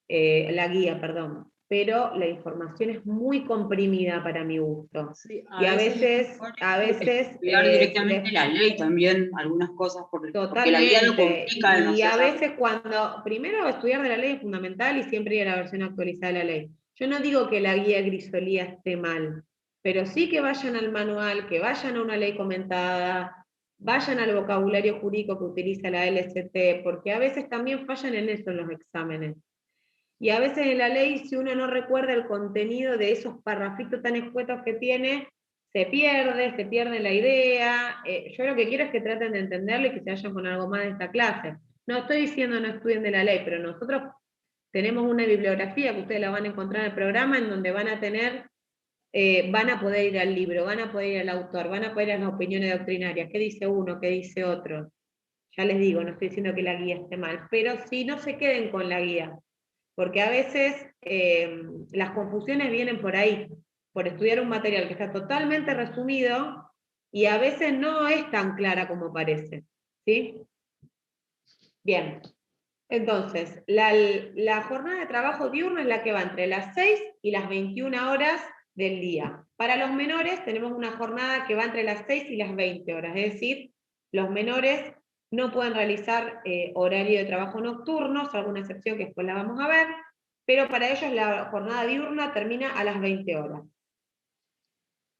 la guía, perdón, pero la información es muy comprimida para mi gusto. Sí, Y a veces, estudiar directamente la ley también, algunas cosas, porque la guía lo totalmente. complica Y a demasiado. veces primero estudiar de la ley es fundamental y siempre ir a la versión actualizada de la ley. Yo no digo que la guía Grisolía esté mal, pero sí que vayan al manual, que vayan a una ley comentada, vayan al vocabulario jurídico que utiliza la LST, porque a veces también fallan en eso en los exámenes. Y a veces en la ley, si uno no recuerda el contenido de esos parrafitos tan escuetos que tiene, se pierde la idea. Yo lo que quiero es que traten de entenderlo y que se vayan con algo más de esta clase. No estoy diciendo no estudien de la ley, pero nosotros tenemos una bibliografía que ustedes la van a encontrar en el programa, en donde van a tener, van a poder ir al libro, van a poder ir al autor, van a poder ir a las opiniones doctrinarias, qué dice uno, qué dice otro. Ya les digo, no estoy diciendo que la guía esté mal, pero sí, no se queden con la guía, porque a veces las confusiones vienen por ahí, por estudiar un material que está totalmente resumido y a veces no es tan clara como parece. ¿Sí? Bien. Entonces, la jornada de trabajo diurno es la que va entre las 6 y las 21 horas del día. Para los menores tenemos una jornada que va entre las 6 y las 20 horas, es decir, los menores no pueden realizar horario de trabajo nocturno, salvo una excepción que después la vamos a ver, pero para ellos la jornada diurna termina a las 20 horas.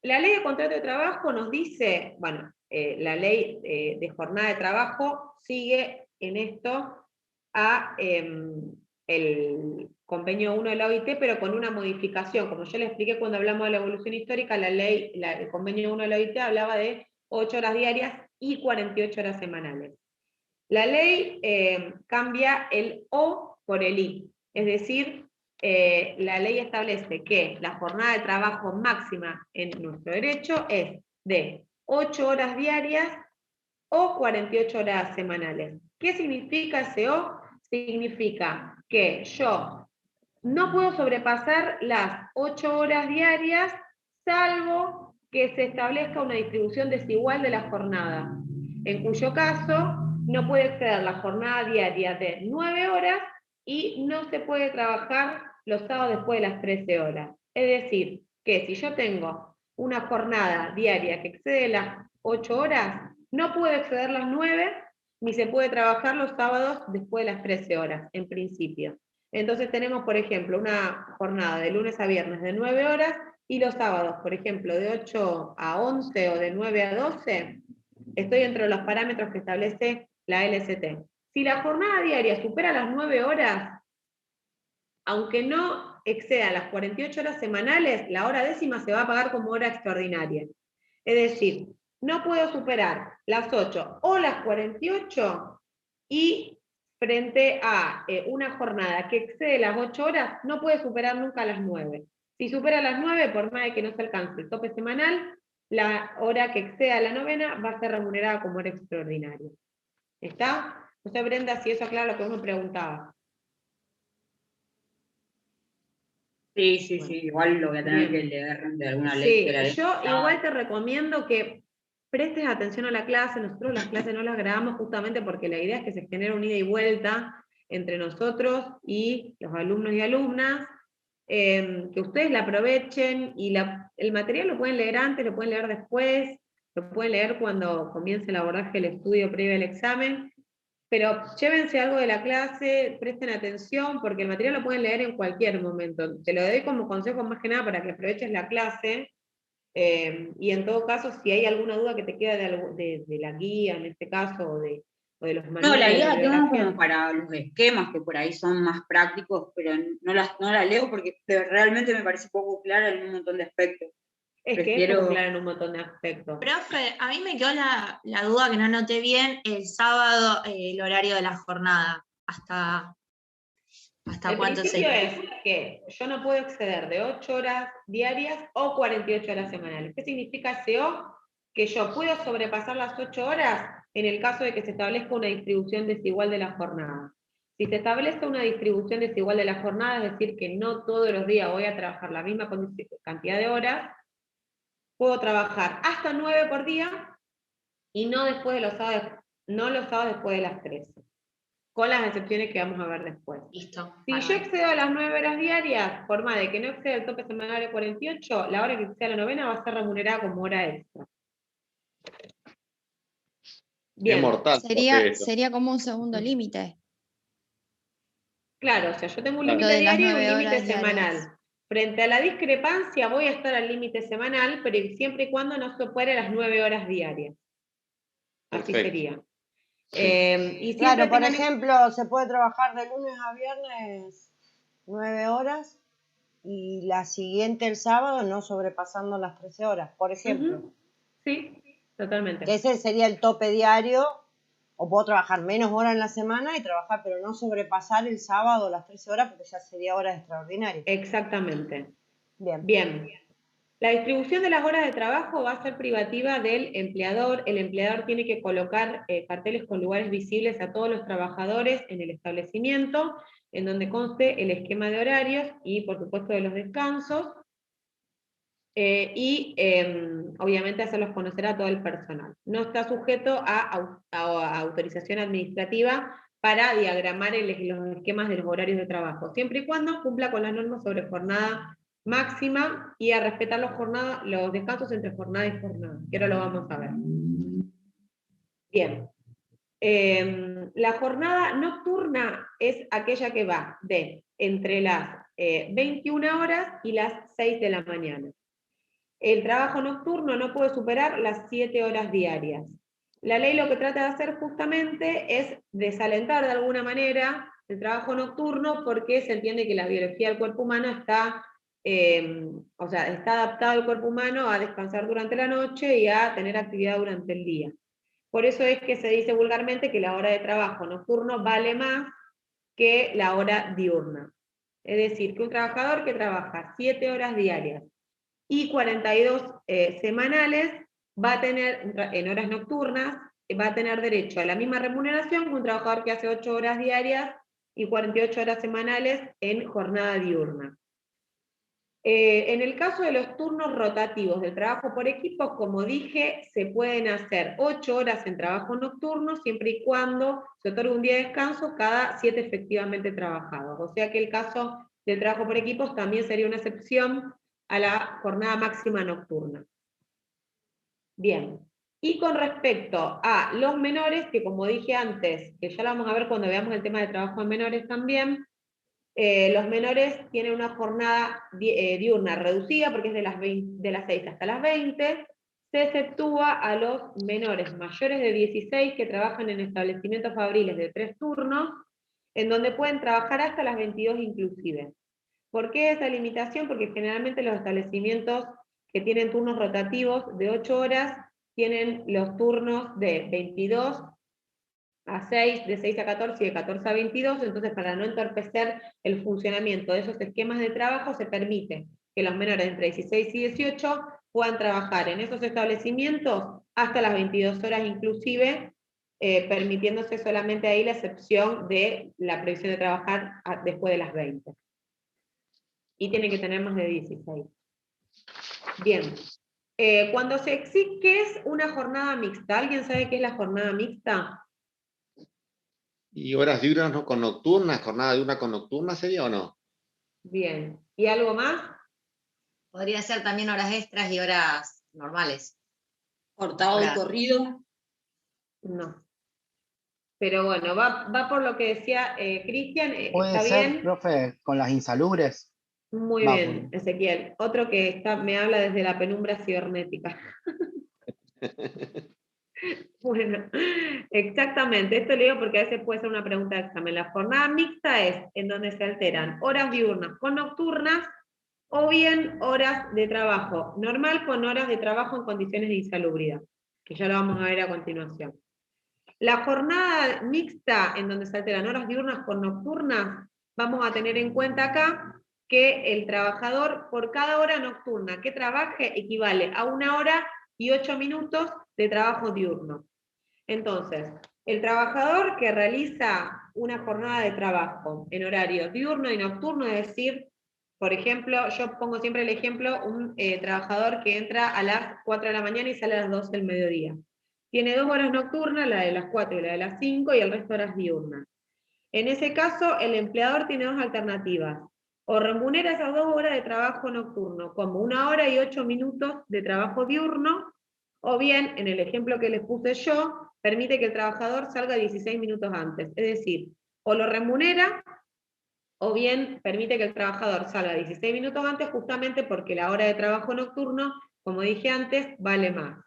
La ley de contrato de trabajo nos dice, bueno, la ley de jornada de trabajo sigue en esto a el convenio 1 de la OIT, pero con una modificación. Como yo les expliqué cuando hablamos de la evolución histórica, el convenio 1 de la OIT hablaba de 8 horas diarias y 48 horas semanales. La ley cambia el O por el I, es decir, la ley establece que la jornada de trabajo máxima en nuestro derecho es de 8 horas diarias o 48 horas semanales. ¿Qué significa ese O? Significa que yo no puedo sobrepasar las 8 horas diarias, salvo que se establezca una distribución desigual de la jornada, en cuyo caso no puede exceder la jornada diaria de 9 horas y no se puede trabajar los sábados después de las 13 horas. Es decir, que si yo tengo una jornada diaria que excede las 8 horas, no puedo exceder las 9, ni se puede trabajar los sábados después de las 13 horas, en principio. Entonces tenemos, por ejemplo, una jornada de lunes a viernes de 9 horas y los sábados, por ejemplo, de 8 a 11 o de 9 a 12, estoy entre los parámetros que establece la LST. Si la jornada diaria supera las 9 horas, aunque no exceda las 48 horas semanales, la hora décima se va a pagar como hora extraordinaria. Es decir, no puedo superar las 8 o las 48 y frente a una jornada que excede las 8 horas, no puede superar nunca las 9. Si supera las 9, por más de que no se alcance el tope semanal, la hora que exceda la novena va a ser remunerada como hora extraordinaria. ¿Está? No sé, Brenda, si eso aclara lo que uno preguntaba. Sí, bueno, igual lo voy a tener que leer de alguna ley. Sí, yo igual te recomiendo que prestes atención a la clase. Nosotros las clases no las grabamos justamente porque la idea es que se genere un ida y vuelta entre nosotros y los alumnos y alumnas, que ustedes la aprovechen y el material lo pueden leer antes, lo pueden leer después, lo pueden leer cuando comience el abordaje del estudio previo al examen, pero llévense algo de la clase, presten atención, porque el material lo pueden leer en cualquier momento. Te lo doy como consejo más que nada para que aproveches la clase, Y en todo caso, si hay alguna duda que te queda de la guía, en este caso, o de los manuales. No, la de guía la tengo bibliografía. como para los esquemas, que por ahí son más prácticos, pero no la leo porque realmente me parece poco clara en un montón de aspectos. Es que es poco clara en un montón de aspectos. Profe, a mí me quedó la duda que no noté bien, el sábado, el horario de la jornada. ¿Hasta El cuánto principio sería? es que yo no puedo exceder de 8 horas diarias o 48 horas semanales. ¿Qué significa CO? Que yo puedo sobrepasar las 8 horas en el caso de que se establezca una distribución desigual de la jornada. Si se establece una distribución desigual de la jornada, es decir, que no todos los días voy a trabajar la misma cantidad de horas, puedo trabajar hasta 9 por día y no después de los sábados, no los sábados después de las 13. Con las excepciones que vamos a ver después. Listo. Si yo excedo a las 9 horas diarias, por más de que no exceda el tope semanal de 48, la hora que exceda la novena va a ser remunerada como hora extra. Bien. Es mortal. Sería como un segundo límite. Claro, o sea, yo tengo un Lo límite de las diario y un 9 límite horas semanal. diarias. Frente a la discrepancia voy a estar al límite semanal, pero siempre y cuando no supere las 9 horas diarias. Así Perfecto. sería. Sí. Y Claro, por tengan ejemplo, se puede trabajar de lunes a viernes 9 horas y la siguiente el sábado no sobrepasando las 13 horas, por ejemplo. Ujú. Sí, totalmente. Que ese sería el tope diario, o puedo trabajar menos horas en la semana y trabajar, pero no sobrepasar el sábado las 13 horas porque ya sería horas extraordinarias. Exactamente. Bien. Bien. La distribución de las horas de trabajo va a ser privativa del empleador. El empleador tiene que colocar carteles con lugares visibles a todos los trabajadores en el establecimiento, en donde conste el esquema de horarios y, por supuesto, de los descansos. Obviamente hacerlos conocer a todo el personal. No está sujeto a autorización administrativa para diagramar los esquemas de los horarios de trabajo, siempre y cuando cumpla con las normas sobre jornada máxima y a respetar los descansos entre jornada y jornada, que ahora lo vamos a ver. Bien. La jornada nocturna es aquella que va de entre las 21 horas y las 6 de la mañana. El trabajo nocturno no puede superar las 7 horas diarias. La ley lo que trata de hacer justamente es desalentar de alguna manera el trabajo nocturno porque se entiende que la biología del cuerpo humano está adaptado al cuerpo humano a descansar durante la noche y a tener actividad durante el día. Por eso es que se dice vulgarmente que la hora de trabajo nocturno vale más que la hora diurna. Es decir, que un trabajador que trabaja 7 horas diarias y 42 semanales va a tener, en horas nocturnas, va a tener derecho a la misma remuneración que un trabajador que hace 8 horas diarias y 48 horas semanales en jornada diurna. En el caso de los turnos rotativos del trabajo por equipo, como dije, se pueden hacer 8 horas en trabajo nocturno, siempre y cuando se otorgue un día de descanso cada 7 efectivamente trabajados. O sea que el caso del trabajo por equipos también sería una excepción a la jornada máxima nocturna. Bien. Y con respecto a los menores, que como dije antes, que ya lo vamos a ver cuando veamos el tema de trabajo en menores también, los menores tienen una jornada diurna reducida, porque es de las 6 hasta las 20, se exceptúa a los menores mayores de 16 que trabajan en establecimientos fabriles de 3 turnos, en donde pueden trabajar hasta las 22 inclusive. ¿Por qué esa limitación? Porque generalmente los establecimientos que tienen turnos rotativos de 8 horas tienen los turnos de 22 a 6, de 6 a 14 y de 14 a 22, entonces para no entorpecer el funcionamiento de esos esquemas de trabajo se permite que los menores entre 16 y 18 puedan trabajar en esos establecimientos hasta las 22 horas inclusive, permitiéndose solamente ahí la excepción de la previsión de trabajar después de las 20. Y tiene que tener más de 16. Bien. Cuando se exige, ¿qué es una jornada mixta? ¿Alguien sabe qué es la jornada mixta? ¿Y horas diurnas no con nocturnas? ¿Jornada diurna con nocturna sería o no? Bien. ¿Y algo más? Podría ser también horas extras y horas normales. Cortado y corrido. No. Pero bueno, va por lo que decía Cristian, Puede está ser, bien. profe, con las insalubres. Muy Vamos. bien, Ezequiel. Otro que me habla desde la penumbra cibernética. Bueno, exactamente, esto le digo porque a veces puede ser una pregunta de examen. La jornada mixta es en donde se alternan horas diurnas con nocturnas o bien horas de trabajo normal con horas de trabajo en condiciones de insalubridad, que ya lo vamos a ver a continuación. La jornada mixta en donde se alternan horas diurnas con nocturnas, vamos a tener en cuenta acá que el trabajador por cada hora nocturna que trabaje equivale a 1 hora y 8 minutos de trabajo diurno. Entonces, el trabajador que realiza una jornada de trabajo en horario diurno y nocturno, es decir, por ejemplo, yo pongo siempre el ejemplo, un trabajador que entra a las 4 de la mañana y sale a las 12 del mediodía. Tiene 2 horas nocturnas, la de las 4 y la de las 5, y el resto horas diurnas. En ese caso, el empleador tiene 2 alternativas. O remunera esas 2 horas de trabajo nocturno como 1 hora y 8 minutos de trabajo diurno, o bien, en el ejemplo que les puse yo, permite que el trabajador salga 16 minutos antes. Es decir, o lo remunera, o bien permite que el trabajador salga 16 minutos antes justamente porque la hora de trabajo nocturno, como dije antes, vale más.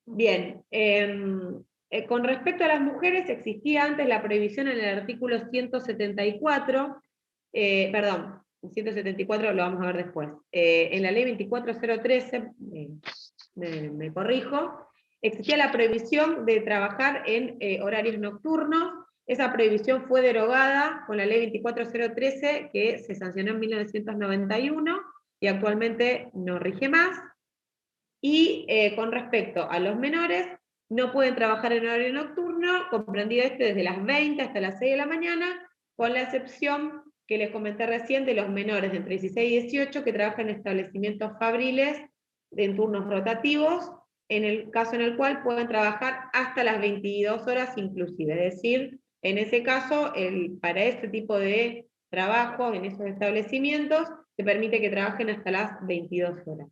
Bien, con respecto a las mujeres, existía antes la prohibición en el artículo 174, perdón, 174 lo vamos a ver después. En la ley 24013, me corrijo, existía la prohibición de trabajar en horarios nocturnos. Esa prohibición fue derogada con la ley 24013 que se sancionó en 1991 y actualmente no rige más. Y con respecto a los menores, no pueden trabajar en horario nocturno, comprendido desde las 20 hasta las 6 de la mañana, con la excepción que les comenté recién de los menores de entre 16 y 18 que trabajan en establecimientos fabriles en turnos rotativos, en el caso en el cual pueden trabajar hasta las 22 horas inclusive. Es decir, en ese caso, para este tipo de trabajo en esos establecimientos, se permite que trabajen hasta las 22 horas.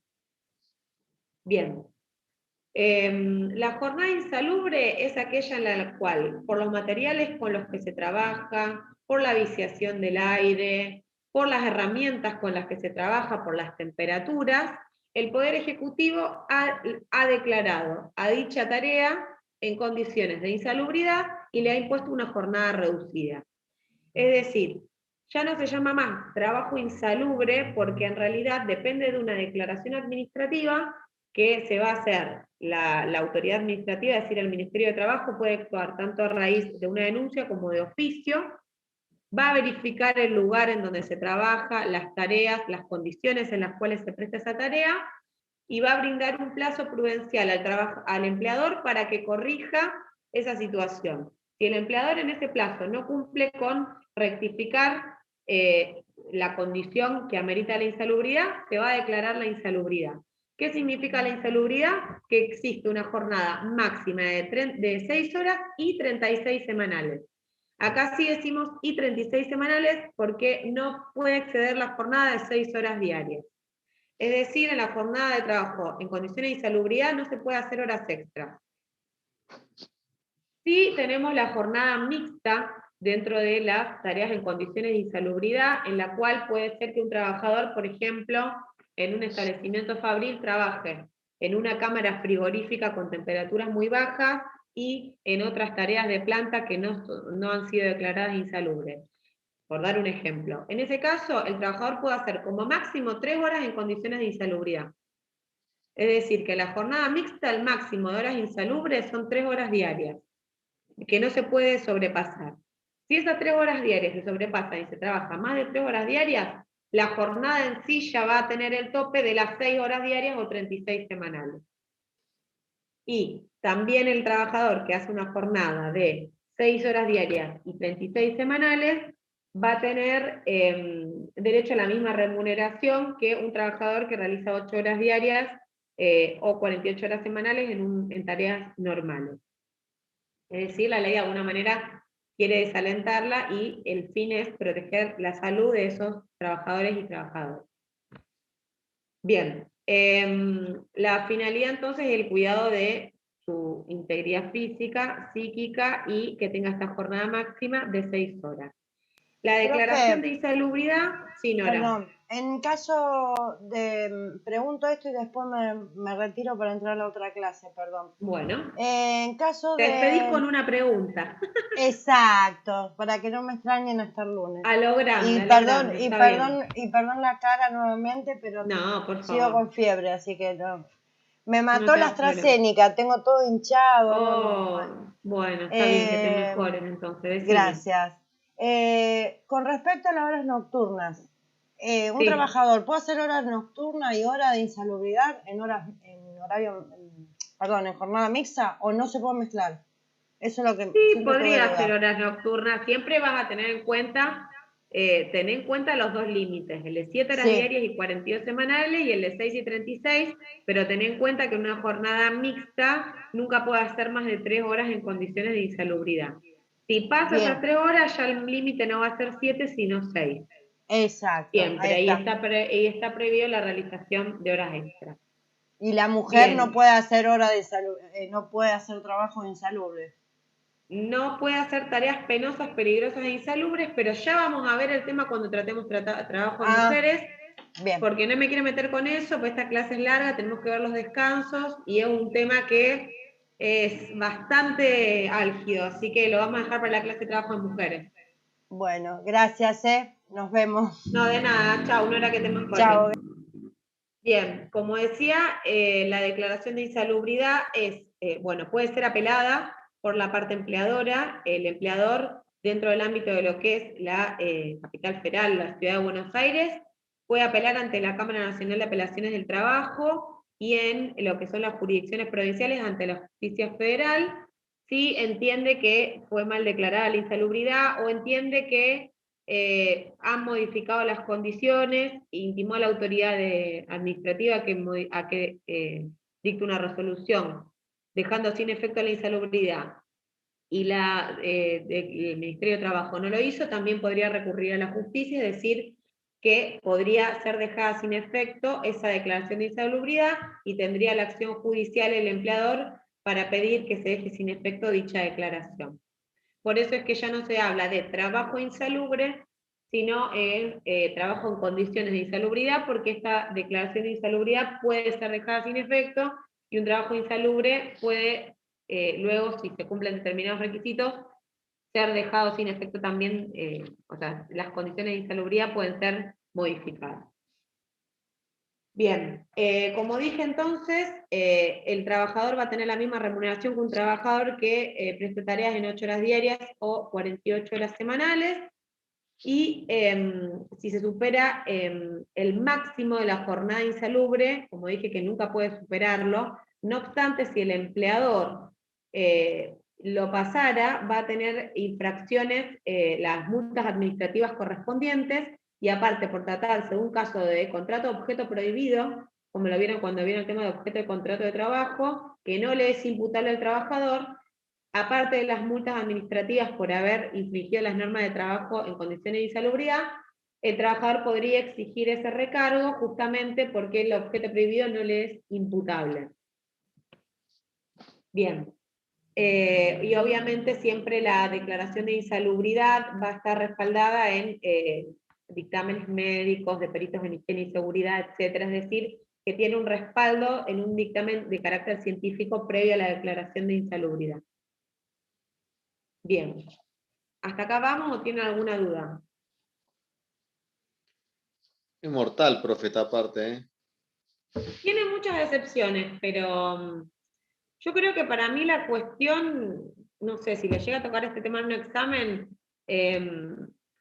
Bien. La jornada insalubre es aquella en la cual, por los materiales con los que se trabaja, por la viciación del aire, por las herramientas con las que se trabaja, por las temperaturas, el Poder Ejecutivo ha declarado a dicha tarea en condiciones de insalubridad y le ha impuesto una jornada reducida. Es decir, ya no se llama más trabajo insalubre porque en realidad depende de una declaración administrativa que se va a hacer la autoridad administrativa, es decir, el Ministerio de Trabajo puede actuar tanto a raíz de una denuncia como de oficio, va a verificar el lugar en donde se trabaja, las tareas, las condiciones en las cuales se presta esa tarea, y va a brindar un plazo prudencial al empleador para que corrija esa situación. Si el empleador en ese plazo no cumple con rectificar la condición que amerita la insalubridad, se va a declarar la insalubridad. ¿Qué significa la insalubridad? Que existe una jornada máxima de 6 horas y 36 semanales. Acá sí decimos y 36 semanales porque no puede exceder la jornada de 6 horas diarias. Es decir, en la jornada de trabajo en condiciones de insalubridad no se puede hacer horas extras. Sí tenemos la jornada mixta dentro de las tareas en condiciones de insalubridad, en la cual puede ser que un trabajador, por ejemplo, en un establecimiento fabril trabaje en una cámara frigorífica con temperaturas muy bajas y en otras tareas de planta que no han sido declaradas insalubres. Por dar un ejemplo. En ese caso, el trabajador puede hacer como máximo 3 horas en condiciones de insalubridad. Es decir, que la jornada mixta, el máximo de horas insalubres son 3 horas diarias, que no se puede sobrepasar. Si esas 3 horas diarias se sobrepasan y se trabaja más de 3 horas diarias, la jornada en sí ya va a tener el tope de las 6 horas diarias o 36 semanales. Y también el trabajador que hace una jornada de 6 horas diarias y 36 semanales, va a tener derecho a la misma remuneración que un trabajador que realiza 8 horas diarias o 48 horas semanales en tareas normales. Es decir, la ley de alguna manera quiere desalentarla y el fin es proteger la salud de esos trabajadores y trabajadoras. Bien, la finalidad entonces es el cuidado de su integridad física, psíquica y que tenga esta jornada máxima de 6 horas. La declaración de insalubridad, sí, Nora. Perdón, en caso de, pregunto esto y después me retiro para entrar a la otra clase, perdón. Bueno. En caso Te de... despedís con una pregunta. Exacto, para que no me extrañen hasta el lunes. A lo grande, Y a lo perdón, grande, y perdón la cara nuevamente, pero no, por sigo favor. con fiebre, así que no. Me mató No te la AstraZeneca, tengo todo hinchado. Oh, bueno, está bien que te mejores entonces. Decime. Gracias. Con respecto a las horas nocturnas, un Sí. trabajador puede hacer horas nocturnas y horas de insalubridad en jornada mixta, o no se puede mezclar. Eso es lo que sí, podría hacer horas nocturnas. Siempre vas a tener en cuenta, los dos límites, el de 7 horas diarias y 42 semanales y el de 6 y 36, pero ten en cuenta que una jornada mixta nunca puede hacer más de 3 horas en condiciones de insalubridad. Si pasas a 3 horas, ya el límite no va a ser 7, sino 6. Exacto. Siempre, ahí está prohibido la realización de horas extras. Y la mujer no puede hacer no puede hacer trabajo insalubre. No puede hacer tareas penosas, peligrosas e insalubres, pero ya vamos a ver el tema cuando tratemos trabajo de mujeres, porque no me quiero meter con eso, pues esta clase es larga, tenemos que ver los descansos, y es un tema que es bastante álgido, así que lo vamos a dejar para la clase de trabajo de mujeres. Bueno, gracias, nos vemos. No, de nada, chao, una hora que te mejores. Chao. Bien, como decía, la declaración de insalubridad es, puede ser apelada por la parte empleadora. El empleador, dentro del ámbito de lo que es la capital federal, la ciudad de Buenos Aires, puede apelar ante la Cámara Nacional de Apelaciones del Trabajo y en lo que son las jurisdicciones provinciales ante la justicia federal, si entiende que fue mal declarada la insalubridad o entiende que han modificado las condiciones e intimó a la autoridad administrativa a que dicte una resolución, dejando sin efecto la insalubridad, y el Ministerio de Trabajo no lo hizo, también podría recurrir a la justicia, es decir, que podría ser dejada sin efecto esa declaración de insalubridad y tendría la acción judicial el empleador para pedir que se deje sin efecto dicha declaración. Por eso es que ya no se habla de trabajo insalubre, sino en trabajo en condiciones de insalubridad, porque esta declaración de insalubridad puede ser dejada sin efecto y un trabajo insalubre puede, luego, si se cumplen determinados requisitos, ser dejado sin efecto también, las condiciones de insalubridad pueden ser modificadas. Bien, como dije entonces, el trabajador va a tener la misma remuneración que un trabajador que preste tareas en 8 horas diarias o 48 horas semanales, y si se supera el máximo de la jornada insalubre, como dije que nunca puede superarlo, no obstante, si el empleador lo pasara, va a tener infracciones, las multas administrativas correspondientes, y aparte, por tratarse de un caso de contrato de objeto prohibido, como lo vieron cuando vieron el tema de objeto de contrato de trabajo, que no le es imputable al trabajador, aparte de las multas administrativas por haber infringido las normas de trabajo en condiciones de insalubridad, el trabajador podría exigir ese recargo justamente porque el objeto prohibido no le es imputable. Bien. Y obviamente siempre la declaración de insalubridad va a estar respaldada en dictámenes médicos, de peritos en higiene y seguridad, etc. Es decir, que tiene un respaldo en un dictamen de carácter científico previo a la declaración de insalubridad. Bien. ¿Hasta acá vamos o tienen alguna duda? Inmortal, profeta, aparte, Tiene muchas excepciones, pero yo creo que para mí la cuestión, no sé, si le llega a tocar este tema en un examen,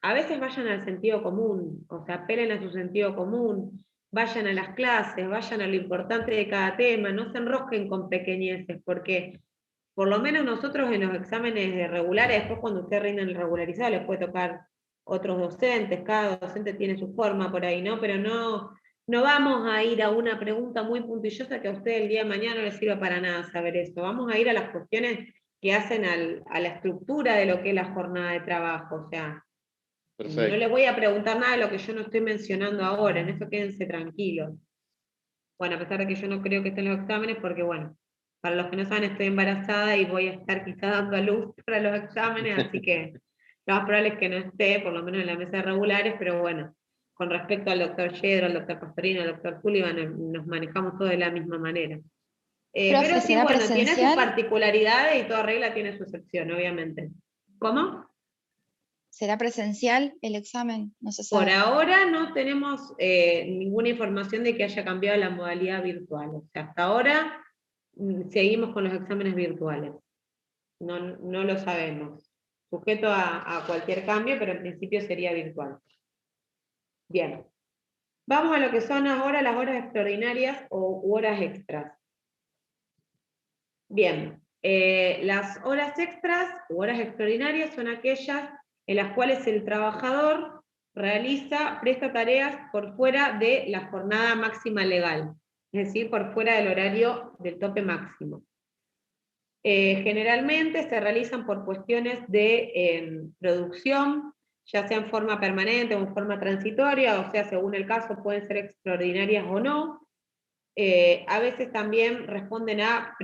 a veces vayan al sentido común, o sea, apelen a su sentido común, vayan a las clases, vayan a lo importante de cada tema, no se enrosquen con pequeñeces, porque por lo menos nosotros en los exámenes regulares, después cuando usted rinde en el regularizado, les puede tocar otros docentes, cada docente tiene su forma por ahí, ¿no? Pero no vamos a ir a una pregunta muy puntillosa que a usted el día de mañana no le sirva para nada saber eso. Vamos a ir a las cuestiones que hacen a la estructura de lo que es la jornada de trabajo. O sea, perfecto. No les voy a preguntar nada de lo que yo no estoy mencionando ahora, en eso quédense tranquilos. Bueno, a pesar de que yo no creo que estén los exámenes, porque bueno, para los que no saben, estoy embarazada y voy a estar quizá dando a luz para los exámenes, así que lo más probable es que no esté, por lo menos en la mesa de regulares, pero bueno, con respecto al doctor Yedro, al doctor Pastorino, al doctor Sullivan, nos manejamos todos de la misma manera. Pero sí, ¿será bueno, tiene sus presencial? particularidades y toda regla tiene su excepción, obviamente. ¿Cómo? ¿Será presencial el examen? No se Por sabe. ahora no tenemos ninguna información de que haya cambiado la modalidad virtual. O sea, hasta ahora seguimos con los exámenes virtuales. No lo sabemos. Sujeto a cualquier cambio, pero en principio sería virtual. Bien. Vamos a lo que son ahora las horas extraordinarias u horas extras. Bien. Las horas extras u horas extraordinarias son aquellas en las cuales el trabajador presta tareas por fuera de la jornada máxima legal, es decir, por fuera del horario del tope máximo. Generalmente se realizan por cuestiones de producción, ya sea en forma permanente o en forma transitoria, o sea, según el caso pueden ser extraordinarias o no. A veces también responden a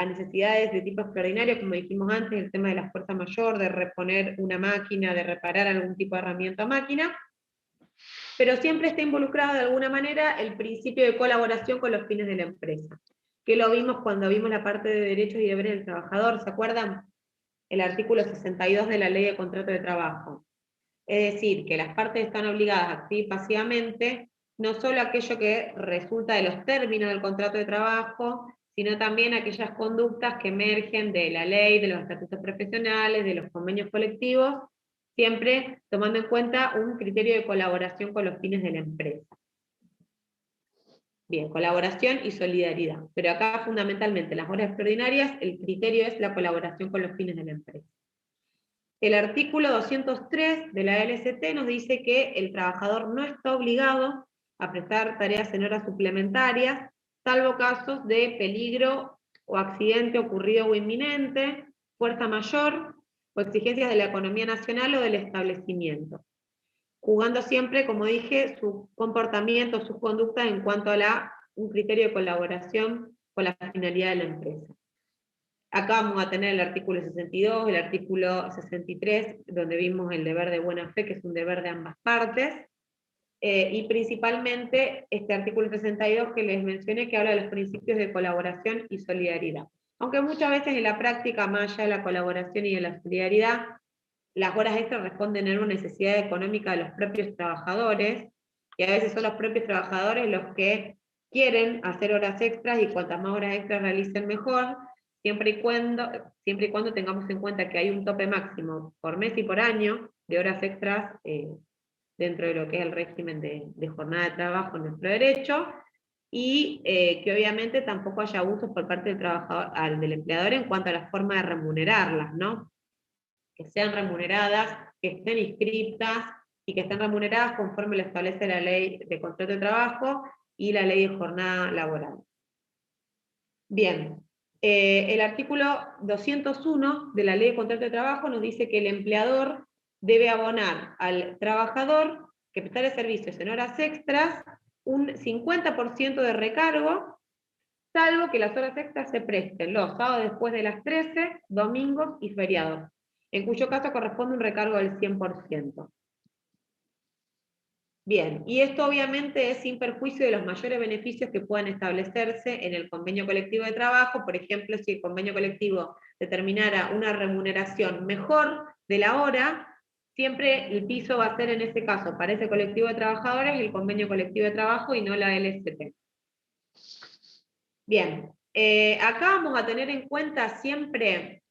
necesidades de tipo extraordinario, como dijimos antes, el tema de la fuerza mayor, de reponer una máquina, de reparar algún tipo de herramienta o máquina, pero siempre está involucrado de alguna manera el principio de colaboración con los fines de la empresa, que lo vimos cuando vimos la parte de derechos y deberes del trabajador, ¿se acuerdan? El artículo 62 de la Ley de Contrato de Trabajo. Es decir, que las partes están obligadas activa y pasivamente, no solo aquello que resulta de los términos del contrato de trabajo, sino también aquellas conductas que emergen de la ley, de los estatutos profesionales, de los convenios colectivos, siempre tomando en cuenta un criterio de colaboración con los fines de la empresa. Bien, colaboración y solidaridad. Pero acá fundamentalmente en las horas extraordinarias el criterio es la colaboración con los fines de la empresa. El artículo 203 de la LST nos dice que el trabajador no está obligado a prestar tareas en horas suplementarias, salvo casos de peligro o accidente ocurrido o inminente, fuerza mayor o exigencias de la economía nacional o del establecimiento, jugando siempre, como dije, su comportamiento, sus conductas en cuanto a un criterio de colaboración con la finalidad de la empresa. Acá vamos a tener el artículo 62, el artículo 63, donde vimos el deber de buena fe, que es un deber de ambas partes, y principalmente este artículo 62 que les mencioné, que habla de los principios de colaboración y solidaridad. Aunque muchas veces en la práctica, más allá de la colaboración y de la solidaridad, las horas extras responden a una necesidad económica de los propios trabajadores, y a veces son los propios trabajadores los que quieren hacer horas extras, y cuantas más horas extras realicen mejor, siempre y cuando tengamos en cuenta que hay un tope máximo por mes y por año de horas extras dentro de lo que es el régimen de jornada de trabajo en nuestro derecho, y que obviamente tampoco haya abusos por parte del trabajador, del empleador en cuanto a la forma de remunerarlas, ¿no? Que sean remuneradas, que estén inscritas y que estén remuneradas conforme lo establece la Ley de Contrato de Trabajo y la Ley de Jornada Laboral. Bien. El artículo 201 de la Ley de Contrato de Trabajo nos dice que el empleador debe abonar al trabajador que prestare servicios en horas extras un 50% de recargo, salvo que las horas extras se presten los sábados después de las 13, domingos y feriados, en cuyo caso corresponde un recargo del 100%. Bien, y esto obviamente es sin perjuicio de los mayores beneficios que puedan establecerse en el convenio colectivo de trabajo. Por ejemplo, si el convenio colectivo determinara una remuneración mejor de la hora, siempre el piso va a ser en ese caso, para ese colectivo de trabajadores, el convenio colectivo de trabajo y no la LST. Bien, acá vamos a tener en cuenta siempre,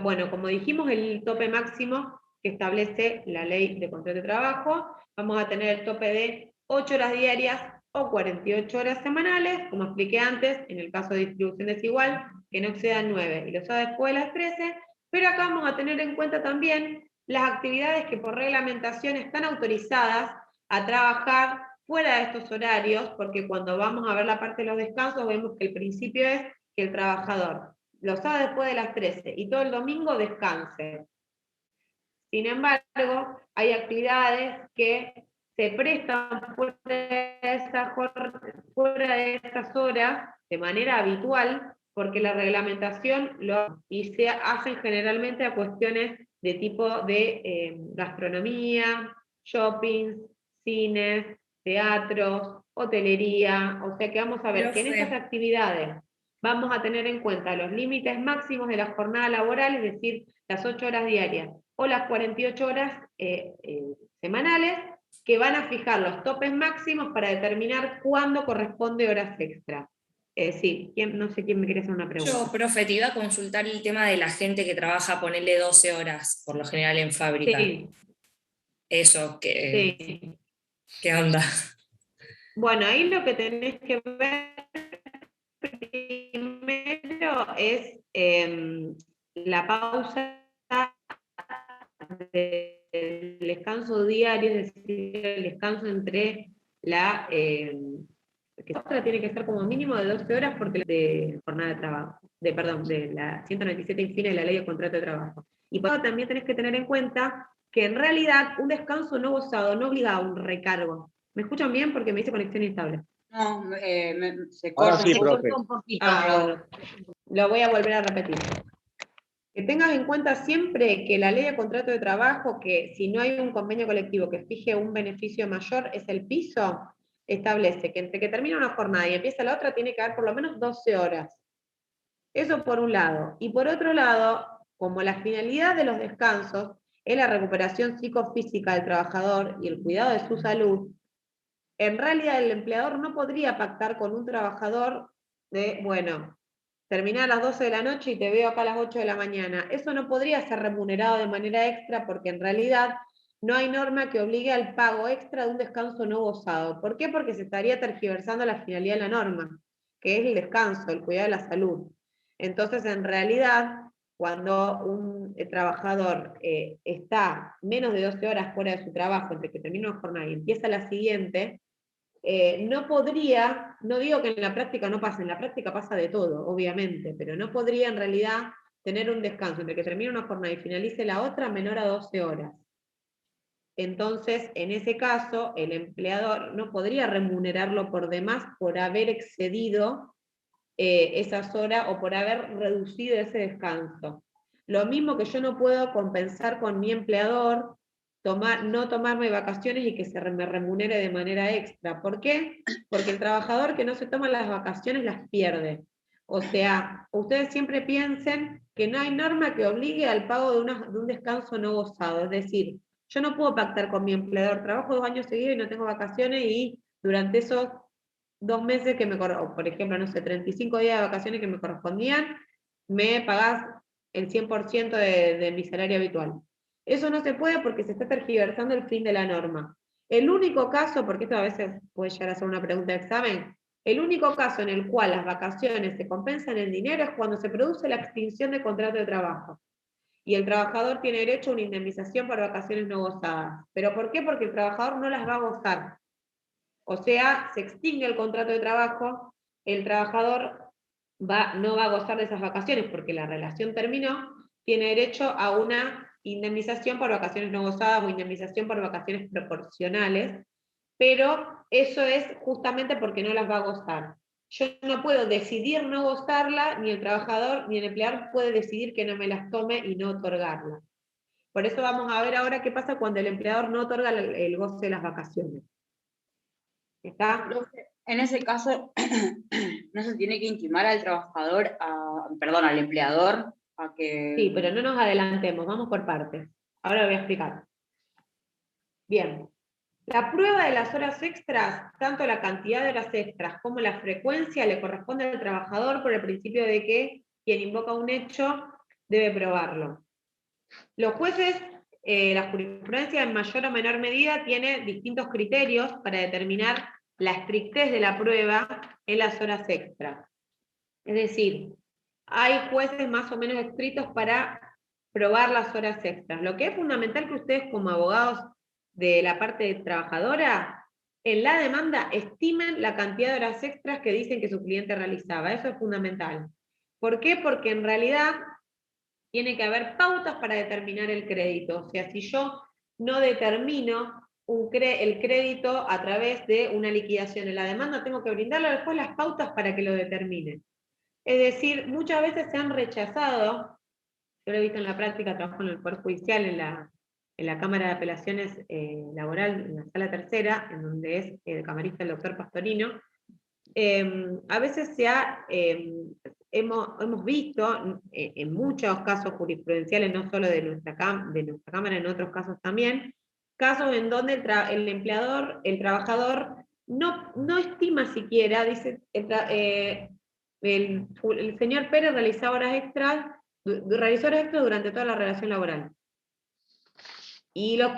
bueno, como dijimos, el tope máximo que establece la Ley de Contrato de Trabajo. Vamos a tener el tope de 8 horas diarias o 48 horas semanales, como expliqué antes, en el caso de distribución desigual, que no excedan 9 y los sábados después de las 13, pero acá vamos a tener en cuenta también las actividades que por reglamentación están autorizadas a trabajar fuera de estos horarios, porque cuando vamos a ver la parte de los descansos vemos que el principio es que el trabajador los sábados después de las 13 y todo el domingo descanse. Sin embargo, hay actividades que se prestan fuera de esas horas de manera habitual, porque la reglamentación y se hacen generalmente a cuestiones de tipo de gastronomía, shoppings, cines, teatros, hotelería, o sea que vamos a ver que en estas actividades vamos a tener en cuenta los límites máximos de la jornada laboral, es decir, las 8 horas diarias o las 48 horas semanales, que van a fijar los topes máximos para determinar cuándo corresponde horas extra. Sí, no sé quién me quiere hacer una pregunta. Yo, profe, te iba a consultar el tema de la gente que trabaja, ponerle 12 horas, por lo general en fábrica. Sí. Eso, ¿qué onda? Bueno, ahí lo que tenés que ver primero es la pausa del descanso diario, es decir, el descanso entre la... que otra tiene que ser como mínimo de 12 horas porque de jornada de trabajo, de la 197 infine de la ley de contrato de trabajo. Y por eso también tenés que tener en cuenta que en realidad un descanso no gozado no obliga a un recargo. ¿Me escuchan bien? Porque me dice conexión inestable. No, se corta, sí, se profe. corta un poquito. Bueno, lo voy a volver a repetir. Que tengas en cuenta siempre que la ley de contrato de trabajo, que si no hay un convenio colectivo que fije un beneficio mayor, es el piso, establece que entre que termina una jornada y empieza la otra tiene que haber por lo menos 12 horas. Eso por un lado. Y por otro lado, como la finalidad de los descansos es la recuperación psicofísica del trabajador y el cuidado de su salud, en realidad el empleador no podría pactar con un trabajador de, bueno, terminar a las 12 de la noche y te veo acá a las 8 de la mañana. Eso no podría ser remunerado de manera extra porque en realidad no hay norma que obligue al pago extra de un descanso no gozado. ¿Por qué? Porque se estaría tergiversando la finalidad de la norma, que es el descanso, el cuidado de la salud. Entonces, en realidad, cuando un trabajador está menos de 12 horas fuera de su trabajo, entre que termina una jornada y empieza la siguiente, no podría, no digo que en la práctica no pase, en la práctica pasa de todo, obviamente, pero no podría en realidad tener un descanso entre que termine una jornada y finalice la otra menor a 12 horas. Entonces, en ese caso, el empleador no podría remunerarlo por demás por haber excedido esas horas o por haber reducido ese descanso. Lo mismo que yo no puedo compensar con mi empleador no tomarme vacaciones y que me remunere de manera extra. ¿Por qué? Porque el trabajador que no se toma las vacaciones las pierde. O sea, ustedes siempre piensen que no hay norma que obligue al pago de un descanso no gozado. Es decir, yo no puedo pactar con mi empleador, trabajo 2 años seguidos y no tengo vacaciones y durante esos 2 meses que por ejemplo, no sé, 35 días de vacaciones que me correspondían, me pagás el 100% de mi salario habitual. Eso no se puede porque se está tergiversando el fin de la norma. El único caso, porque esto a veces puede llegar a ser una pregunta de examen, el único caso en el cual las vacaciones se compensan en dinero es cuando se produce la extinción de contrato de trabajo. Y el trabajador tiene derecho a una indemnización por vacaciones no gozadas. ¿Pero por qué? Porque el trabajador no las va a gozar. O sea, se extingue el contrato de trabajo, el trabajador no va a gozar de esas vacaciones porque la relación terminó, tiene derecho a una indemnización por vacaciones no gozadas o indemnización por vacaciones proporcionales, pero eso es justamente porque no las va a gozar. Yo no puedo decidir no gozarla, ni el trabajador ni el empleador puede decidir que no me las tome y no otorgarla. Por eso vamos a ver ahora qué pasa cuando el empleador no otorga el goce de las vacaciones. ¿Está? En ese caso, no se tiene que intimar al trabajador, al empleador, a que... Sí, pero no nos adelantemos, vamos por partes. Ahora lo voy a explicar. Bien. La prueba de las horas extras, tanto la cantidad de horas extras como la frecuencia, le corresponde al trabajador por el principio de que quien invoca un hecho debe probarlo. Los jueces, la jurisprudencia en mayor o menor medida tiene distintos criterios para determinar la estrictez de la prueba en las horas extras. Es decir, hay jueces más o menos estrictos para probar las horas extras. Lo que es fundamental que ustedes como abogados de la parte trabajadora, en la demanda estimen la cantidad de horas extras que dicen que su cliente realizaba. Eso es fundamental. ¿Por qué? Porque en realidad tiene que haber pautas para determinar el crédito. O sea, si yo no determino el crédito a través de una liquidación en la demanda, tengo que brindarle después las pautas para que lo determine. Es decir, muchas veces se han rechazado yo lo he visto en la práctica, trabajo en el Poder Judicial, en la Cámara de Apelaciones Laboral, en la Sala Tercera, en donde es el camarista el doctor Pastorino. A veces hemos visto en muchos casos jurisprudenciales, no solo de nuestra Cámara, en otros casos también, casos en donde el trabajador no estima siquiera, dice, el señor Pérez realizó horas extras durante toda la relación laboral. Y los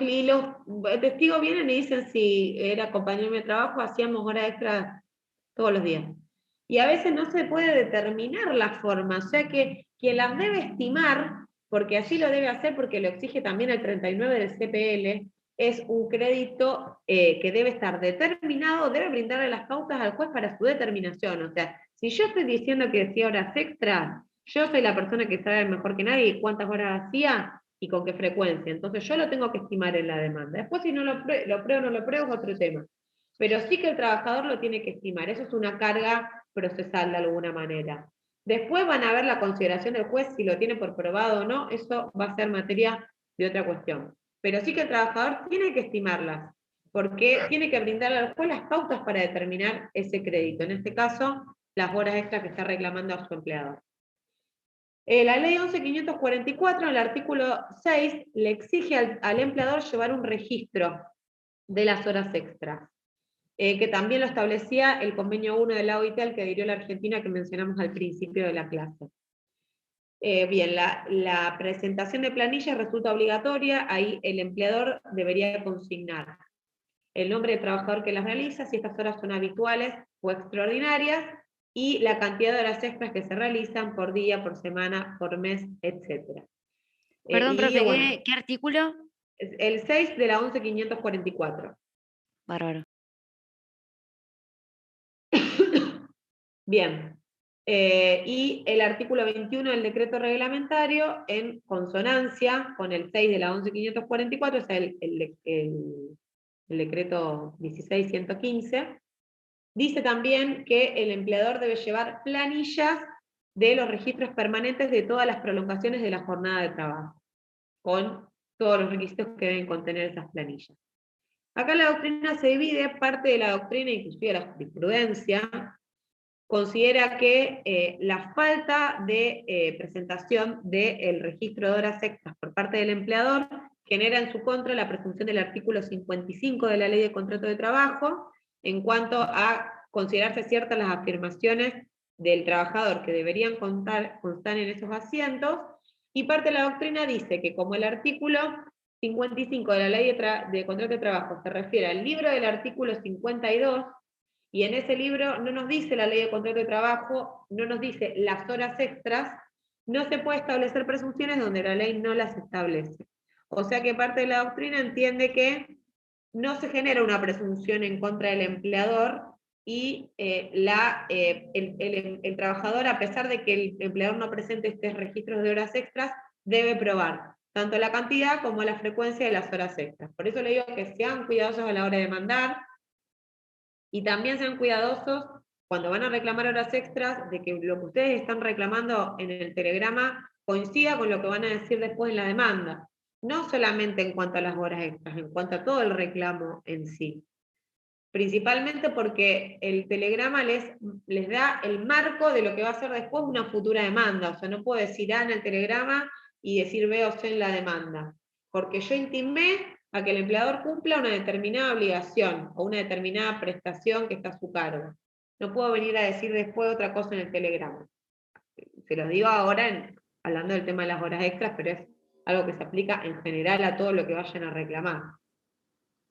testigos vienen y dicen si era compañero de trabajo, hacíamos horas extras todos los días. Y a veces no se puede determinar la forma, o sea que quien las debe estimar, porque así lo debe hacer, porque lo exige también el 39 del CPL, es un crédito que debe estar determinado, debe brindarle las pautas al juez para su determinación. O sea, si yo estoy diciendo que hacía horas extras, yo soy la persona que sabe mejor que nadie cuántas horas hacía y con qué frecuencia. Entonces yo lo tengo que estimar en la demanda. Después si no lo pruebo o no lo pruebo es otro tema. Pero sí que el trabajador lo tiene que estimar. Eso es una carga procesal de alguna manera. Después van a ver la consideración del juez si lo tiene por probado o no. Eso va a ser materia de otra cuestión. Pero sí que el trabajador tiene que estimarlas, porque tiene que brindarle al juez las pautas para determinar ese crédito. En este caso, las horas extras que está reclamando a su empleador. La ley 11.544, en el artículo 6, le exige al empleador llevar un registro de las horas extras, que también lo establecía el convenio 1 de la OIT al que adhirió la Argentina, que mencionamos al principio de la clase. Bien, la presentación de planillas resulta obligatoria, ahí el empleador debería consignar el nombre del trabajador que las realiza, si estas horas son habituales o extraordinarias, y la cantidad de horas extras que se realizan por día, por semana, por mes, etc. Perdón, profe, bueno, ¿qué artículo? El 6 de la 11.544. Bárbaro. Bien. Y el artículo 21 del decreto reglamentario, en consonancia con el 6 de la 11.544, o sea, el decreto 16.115, dice también que el empleador debe llevar planillas de los registros permanentes de todas las prolongaciones de la jornada de trabajo, con todos los requisitos que deben contener esas planillas. Acá la doctrina se divide, parte de la doctrina, inclusive la jurisprudencia, considera que la falta de presentación del registro de horas extras por parte del empleador genera en su contra la presunción del artículo 55 de la Ley de Contrato de Trabajo, en cuanto a considerarse ciertas las afirmaciones del trabajador que deberían constar en esos asientos, y parte de la doctrina dice que como el artículo 55 de la Ley de Contrato de Trabajo se refiere al libro del artículo 52, y en ese libro no nos dice la Ley de Contrato de Trabajo, no nos dice las horas extras, no se puede establecer presunciones donde la ley no las establece. O sea que parte de la doctrina entiende que no se genera una presunción en contra del empleador y el trabajador, a pesar de que el empleador no presente estos registros de horas extras, debe probar tanto la cantidad como la frecuencia de las horas extras. Por eso le digo que sean cuidadosos a la hora de mandar, y también sean cuidadosos cuando van a reclamar horas extras, de que lo que ustedes están reclamando en el telegrama coincida con lo que van a decir después en la demanda. No solamente en cuanto a las horas extras, en cuanto a todo el reclamo en sí. Principalmente porque el telegrama les da el marco de lo que va a ser después una futura demanda. O sea, no puedo decir A en el telegrama y decir B o C en la demanda. Porque yo intimé a que el empleador cumpla una determinada obligación o una determinada prestación que está a su cargo. No puedo venir a decir después otra cosa en el telegrama. Se los digo ahora hablando del tema de las horas extras, pero es algo que se aplica en general a todo lo que vayan a reclamar.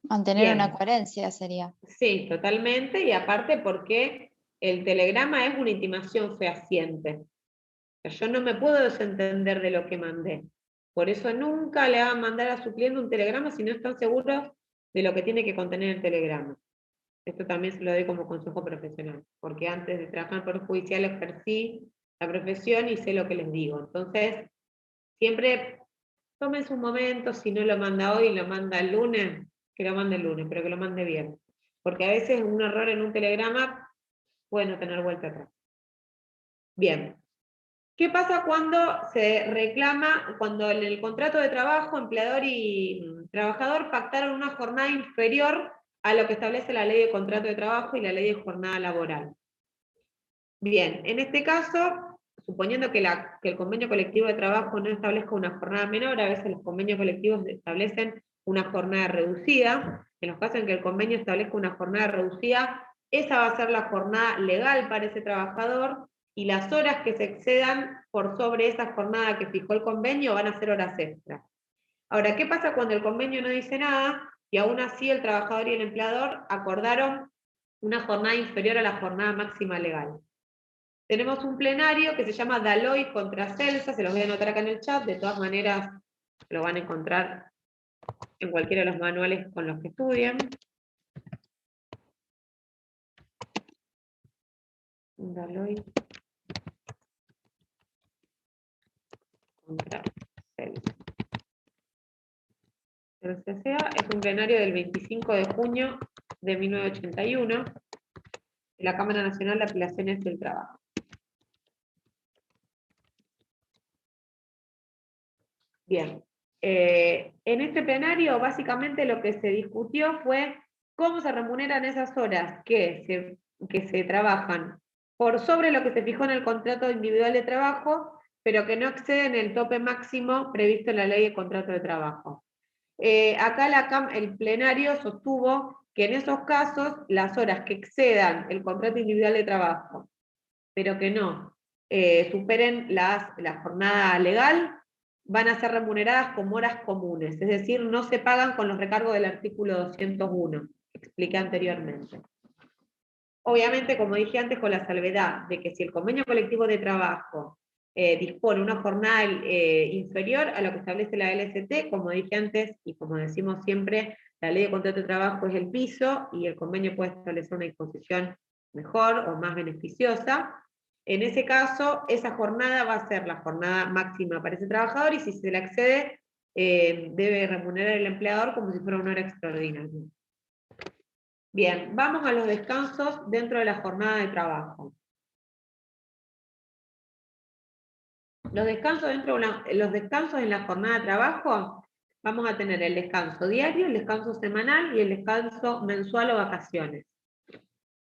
Mantener Bien. una coherencia sería. Sí, totalmente, y aparte porque el telegrama es una intimación fehaciente. O sea, yo no me puedo desentender de lo que mandé. Por eso nunca le van a mandar a su cliente un telegrama si no están seguros de lo que tiene que contener el telegrama. Esto también se lo doy como consejo profesional, porque antes de trabajar en el Poder Judicial ejercí la profesión y sé lo que les digo. Entonces, siempre tómense un momento, si no lo manda hoy y lo manda el lunes, que lo mande el lunes, pero que lo mande bien. Porque a veces un error en un telegrama puede no tener vuelta atrás. Bien. ¿Qué pasa cuando se reclama, cuando en el contrato de trabajo, empleador y trabajador pactaron una jornada inferior a lo que establece la ley de contrato de trabajo y la ley de jornada laboral? Bien, en este caso, suponiendo que el convenio colectivo de trabajo no establezca una jornada menor, a veces los convenios colectivos establecen una jornada reducida. En los casos en que el convenio establezca una jornada reducida, esa va a ser la jornada legal para ese trabajador, y las horas que se excedan por sobre esa jornada que fijó el convenio van a ser horas extras. Ahora, ¿qué pasa cuando el convenio no dice nada y aún así el trabajador y el empleador acordaron una jornada inferior a la jornada máxima legal? Tenemos un plenario que se llama Daloy contra Celsa, se los voy a anotar acá en el chat, de todas maneras lo van a encontrar en cualquiera de los manuales con los que estudien. Daloy contra Celsa. El CCA es un plenario del 25 de junio de 1981 de la Cámara Nacional de Apelaciones del Trabajo. Bien, en este plenario básicamente lo que se discutió fue cómo se remuneran esas horas que se trabajan por sobre lo que se fijó en el contrato individual de trabajo, pero que no exceden el tope máximo previsto en la ley de contrato de trabajo. Acá el plenario sostuvo que en esos casos las horas que excedan el contrato individual de trabajo, pero que no superen la jornada legal, van a ser remuneradas como horas comunes, es decir, no se pagan con los recargos del artículo 201, que expliqué anteriormente. Obviamente, como dije antes, con la salvedad de que si el convenio colectivo de trabajo dispone una jornada inferior a lo que establece la LST, como dije antes, y como decimos siempre, la ley de contrato de trabajo es el piso, y el convenio puede establecer una disposición mejor o más beneficiosa. En ese caso, esa jornada va a ser la jornada máxima para ese trabajador, y si se le excede, debe remunerar el empleador como si fuera una hora extraordinaria. Bien, vamos a los descansos dentro de la jornada de trabajo. Los descansos en la jornada de trabajo, vamos a tener el descanso diario, el descanso semanal y el descanso mensual o vacaciones.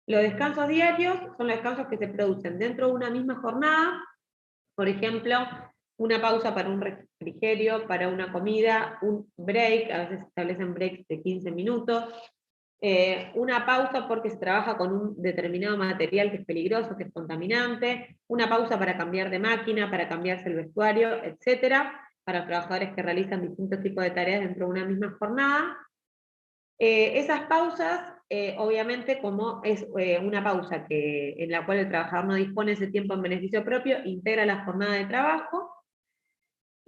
Los descansos diarios son los descansos que se producen dentro de una misma jornada, por ejemplo, una pausa para un refrigerio, para una comida, un break, a veces se establecen breaks de 15 minutos, una pausa porque se trabaja con un determinado material que es peligroso, que es contaminante, una pausa para cambiar de máquina, para cambiarse el vestuario, etcétera, para los trabajadores que realizan distintos tipos de tareas dentro de una misma jornada. Esas pausas, obviamente, como es una pausa en la cual el trabajador no dispone ese tiempo en beneficio propio, integra la jornada de trabajo.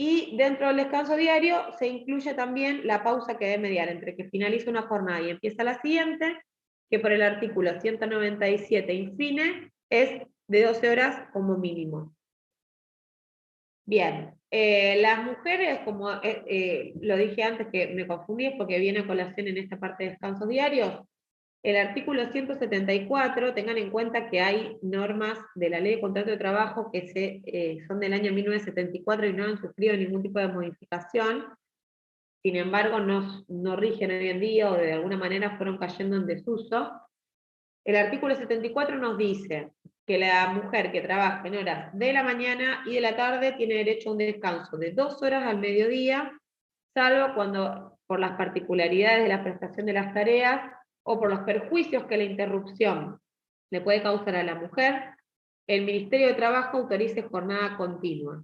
Y dentro del descanso diario se incluye también la pausa que debe mediar entre que finaliza una jornada y empieza la siguiente, que por el artículo 197 infine es de 12 horas como mínimo. Bien, las mujeres, como lo dije antes que me confundí, es porque viene a colación en esta parte de descansos diarios. El artículo 174, tengan en cuenta que hay normas de la Ley de Contrato de Trabajo que son del año 1974 y no han sufrido ningún tipo de modificación. Sin embargo, no rigen hoy en día o de alguna manera fueron cayendo en desuso. El artículo 74 nos dice que la mujer que trabaja en horas de la mañana y de la tarde tiene derecho a un descanso de 2 horas al mediodía, salvo cuando, por las particularidades de la prestación de las tareas, o por los perjuicios que la interrupción le puede causar a la mujer, el Ministerio de Trabajo autorice jornada continua.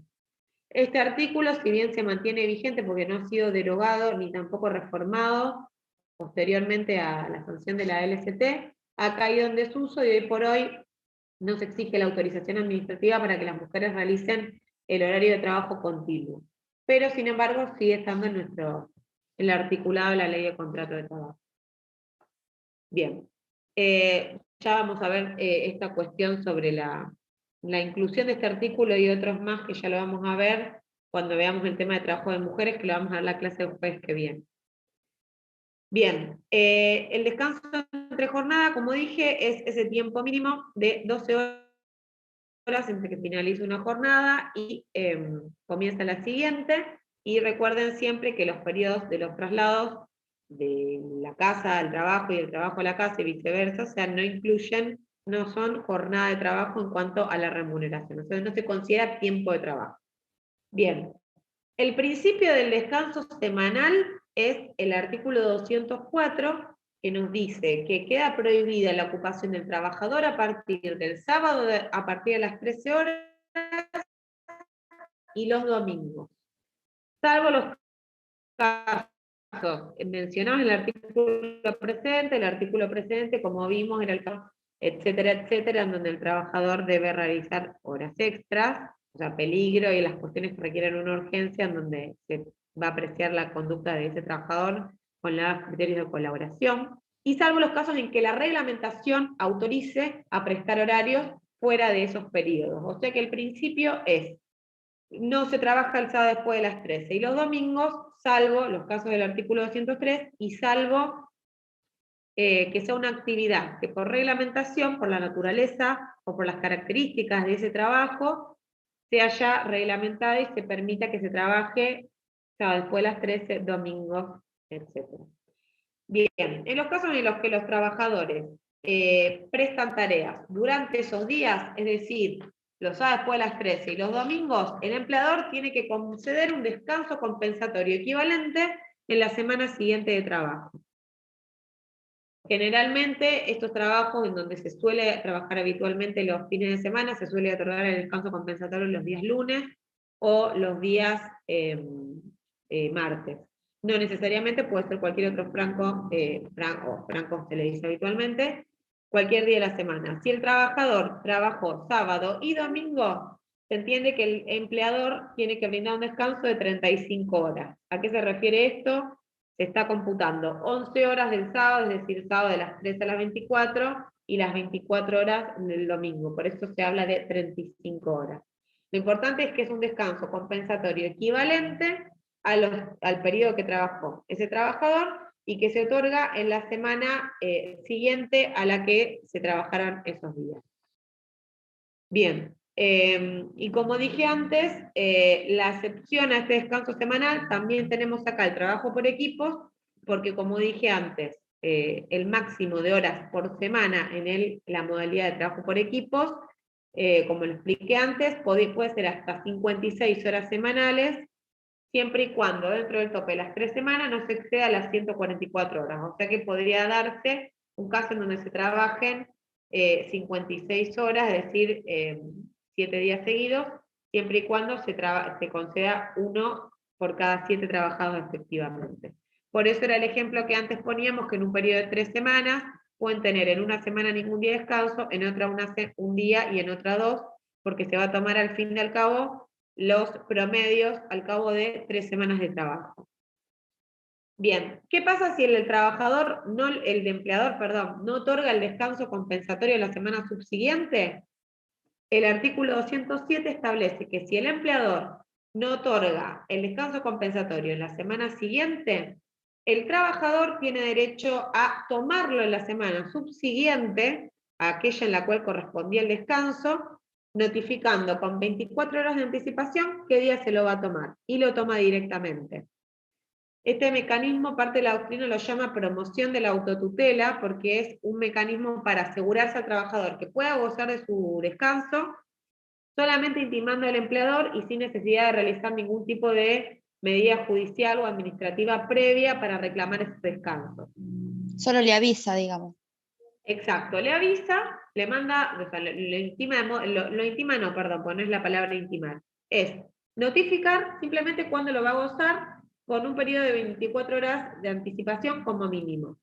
Este artículo, si bien se mantiene vigente porque no ha sido derogado ni tampoco reformado posteriormente a la sanción de la LST, ha caído en desuso y hoy por hoy no se exige la autorización administrativa para que las mujeres realicen el horario de trabajo continuo. Pero, sin embargo, sigue estando en el articulado de la Ley de Contrato de Trabajo. Bien, ya vamos a ver esta cuestión sobre la inclusión de este artículo y otros más que ya lo vamos a ver cuando veamos el tema de trabajo de mujeres, que lo vamos a ver en la clase de jueves que viene. Bien, el descanso entre jornada, como dije, es ese tiempo mínimo de 12 horas horas entre que finaliza una jornada y comienza la siguiente. Y recuerden siempre que los periodos de los traslados de la casa al trabajo y del trabajo a la casa y viceversa, o sea, no son jornada de trabajo en cuanto a la remuneración, o sea, no se considera tiempo de trabajo. Bien, el principio del descanso semanal es el artículo 204, que nos dice que queda prohibida la ocupación del trabajador a partir del sábado a partir de las 13 horas y los domingos, salvo los casos mencionados en el artículo presente, como vimos, era el caso, etcétera, etcétera, en donde el trabajador debe realizar horas extras, o sea, peligro y las cuestiones que requieren una urgencia, en donde se va a apreciar la conducta de ese trabajador con los criterios de colaboración, y salvo los casos en que la reglamentación autorice a prestar horarios fuera de esos periodos. O sea que el principio es: no se trabaja el sábado después de las 13 y los domingos, salvo los casos del artículo 203 y salvo que sea una actividad que por reglamentación, por la naturaleza o por las características de ese trabajo, se haya reglamentada y se permita que se trabaje sábado después de las 13, domingos, etc. Bien, en los casos en los que los trabajadores prestan tareas durante esos días, es decir, los sábados después de las 13 y los domingos, el empleador tiene que conceder un descanso compensatorio equivalente en la semana siguiente de trabajo. Generalmente, estos trabajos en donde se suele trabajar habitualmente los fines de semana, se suele otorgar el descanso compensatorio los días lunes o los días martes. No necesariamente, puede ser cualquier otro franco se le dice habitualmente, cualquier día de la semana. Si el trabajador trabajó sábado y domingo, se entiende que el empleador tiene que brindar un descanso de 35 horas. ¿A qué se refiere esto? Se está computando 11 horas del sábado, es decir, sábado de las 13 a las 24, y las 24 horas del domingo. Por eso se habla de 35 horas. Lo importante es que es un descanso compensatorio equivalente al periodo que trabajó ese trabajador y que se otorga en la semana siguiente a la que se trabajaron esos días. Bien, y como dije antes, la excepción a este descanso semanal, también tenemos acá el trabajo por equipos, porque como dije antes, el máximo de horas por semana en la modalidad de trabajo por equipos, como lo expliqué antes, puede ser hasta 56 horas semanales, siempre y cuando dentro del tope de las 3 semanas no se exceda las 144 horas. O sea que podría darse un caso en donde se trabajen 56 horas, es decir, 7 días seguidos, siempre y cuando se conceda uno por cada 7 trabajados efectivamente. Por eso era el ejemplo que antes poníamos, que en un periodo de 3 semanas pueden tener en una semana ningún día de descanso, en otra un día y en otra 2, porque se va a tomar al fin y al cabo los promedios al cabo de 3 semanas de trabajo. Bien, ¿qué pasa si el empleador, no otorga el descanso compensatorio la semana subsiguiente? El artículo 207 establece que si el empleador no otorga el descanso compensatorio en la semana siguiente, el trabajador tiene derecho a tomarlo en la semana subsiguiente, a aquella en la cual correspondía el descanso, notificando con 24 horas de anticipación qué día se lo va a tomar, y lo toma directamente. Este mecanismo, parte de la doctrina lo llama promoción de la autotutela, porque es un mecanismo para asegurarse al trabajador que pueda gozar de su descanso, solamente intimando al empleador y sin necesidad de realizar ningún tipo de medida judicial o administrativa previa para reclamar ese descanso. Solo le avisa, digamos. Exacto, le avisa, le manda, o sea, lo intima no, perdón, pues no es la palabra intimar, es notificar simplemente cuándo lo va a gozar con un periodo de 24 horas de anticipación como mínimo.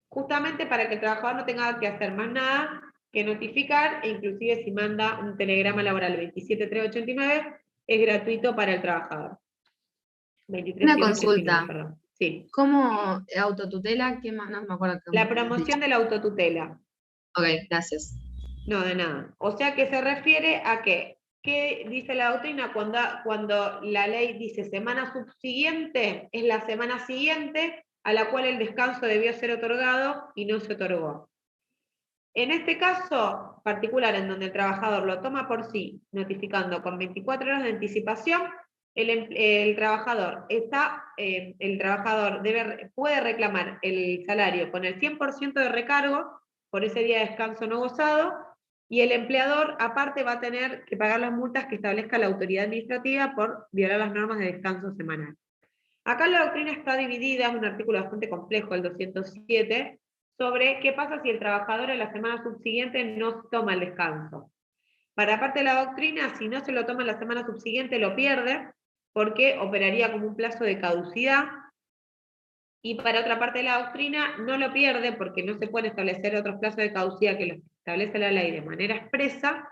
Justamente para que el trabajador no tenga que hacer más nada que notificar, e inclusive si manda un telegrama laboral 27389, es gratuito para el trabajador. Una consulta. Perdón. Sí. ¿Cómo autotutela? ¿Qué más? No me acuerdo. La promoción de la autotutela. Ok, gracias. No, de nada. O sea que se refiere a que, ¿qué dice la doctrina? Cuando la ley dice semana subsiguiente, es la semana siguiente a la cual el descanso debió ser otorgado y no se otorgó. En este caso particular, en donde el trabajador lo toma por sí, notificando con 24 horas de anticipación, el trabajador puede reclamar el salario con el 100% de recargo por ese día de descanso no gozado, y el empleador aparte va a tener que pagar las multas que establezca la autoridad administrativa por violar las normas de descanso semanal. Acá la doctrina está dividida, es un artículo bastante complejo, el 207, sobre qué pasa si el trabajador en la semana subsiguiente no toma el descanso. Para parte de la doctrina, si no se lo toma en la semana subsiguiente, lo pierde, porque operaría como un plazo de caducidad. Y para otra parte de la doctrina, no lo pierde, porque no se pueden establecer otros plazos de caducidad que los establece la ley de manera expresa,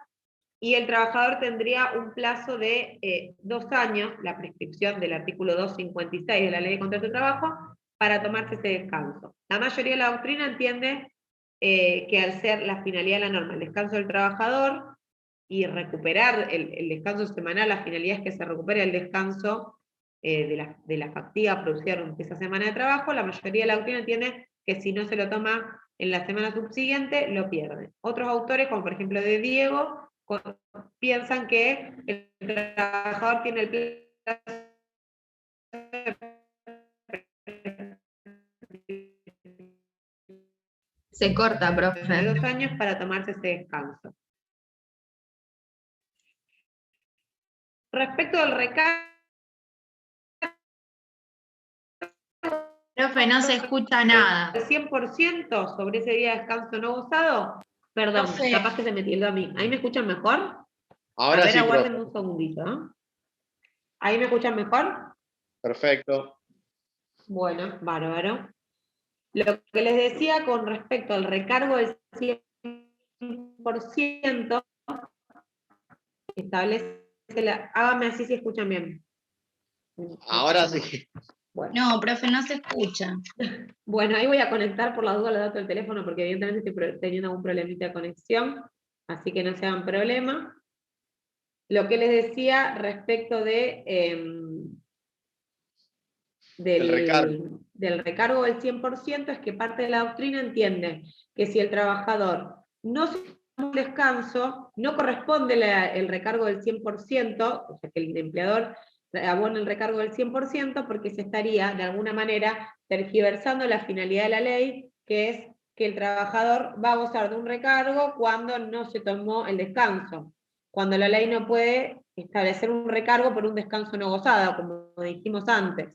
y el trabajador tendría un plazo de 2 años, la prescripción del artículo 256 de la Ley de Contrato de Trabajo, para tomarse ese descanso. La mayoría de la doctrina entiende que al ser la finalidad de la norma el descanso del trabajador y recuperar el descanso semanal, la finalidad es que se recupere el descanso de la fatiga producida durante esa semana de trabajo, la mayoría de la doctrina entiende que si no se lo toma en la semana subsiguiente, lo pierde. Otros autores, como por ejemplo de Diego, piensan que el trabajador tiene el plazo Se corta, profe. de 2 años para tomarse ese descanso. Respecto al recargo, Profe, no se escucha nada. el 100% sobre ese día de descanso no gozado, perdón, Profe. capaz que se me tildó a mí. ¿Ahí me escuchan mejor? Ahora a ver, sí, aguárdenme profe. un segundito, ¿eh? ¿Ahí me escuchan mejor? Perfecto. Bueno, bárbaro. Lo que les decía con respecto al recargo del 100%, establece hágame así si escuchan bien. Ahora sí. Bueno. No, profe, no se escucha. Bueno, ahí voy a conectar por la duda los datos del teléfono porque evidentemente estoy teniendo algún problemita de conexión, así que no se hagan problema. Lo que les decía respecto del recargo del 100% es que parte de la doctrina entiende que si el trabajador no se toma un descanso, no corresponde el recargo del 100%, o sea que el empleador abona el recargo del 100% porque se estaría de alguna manera tergiversando la finalidad de la ley, que es que el trabajador va a gozar de un recargo cuando no se tomó el descanso, cuando la ley no puede establecer un recargo por un descanso no gozado, como dijimos antes.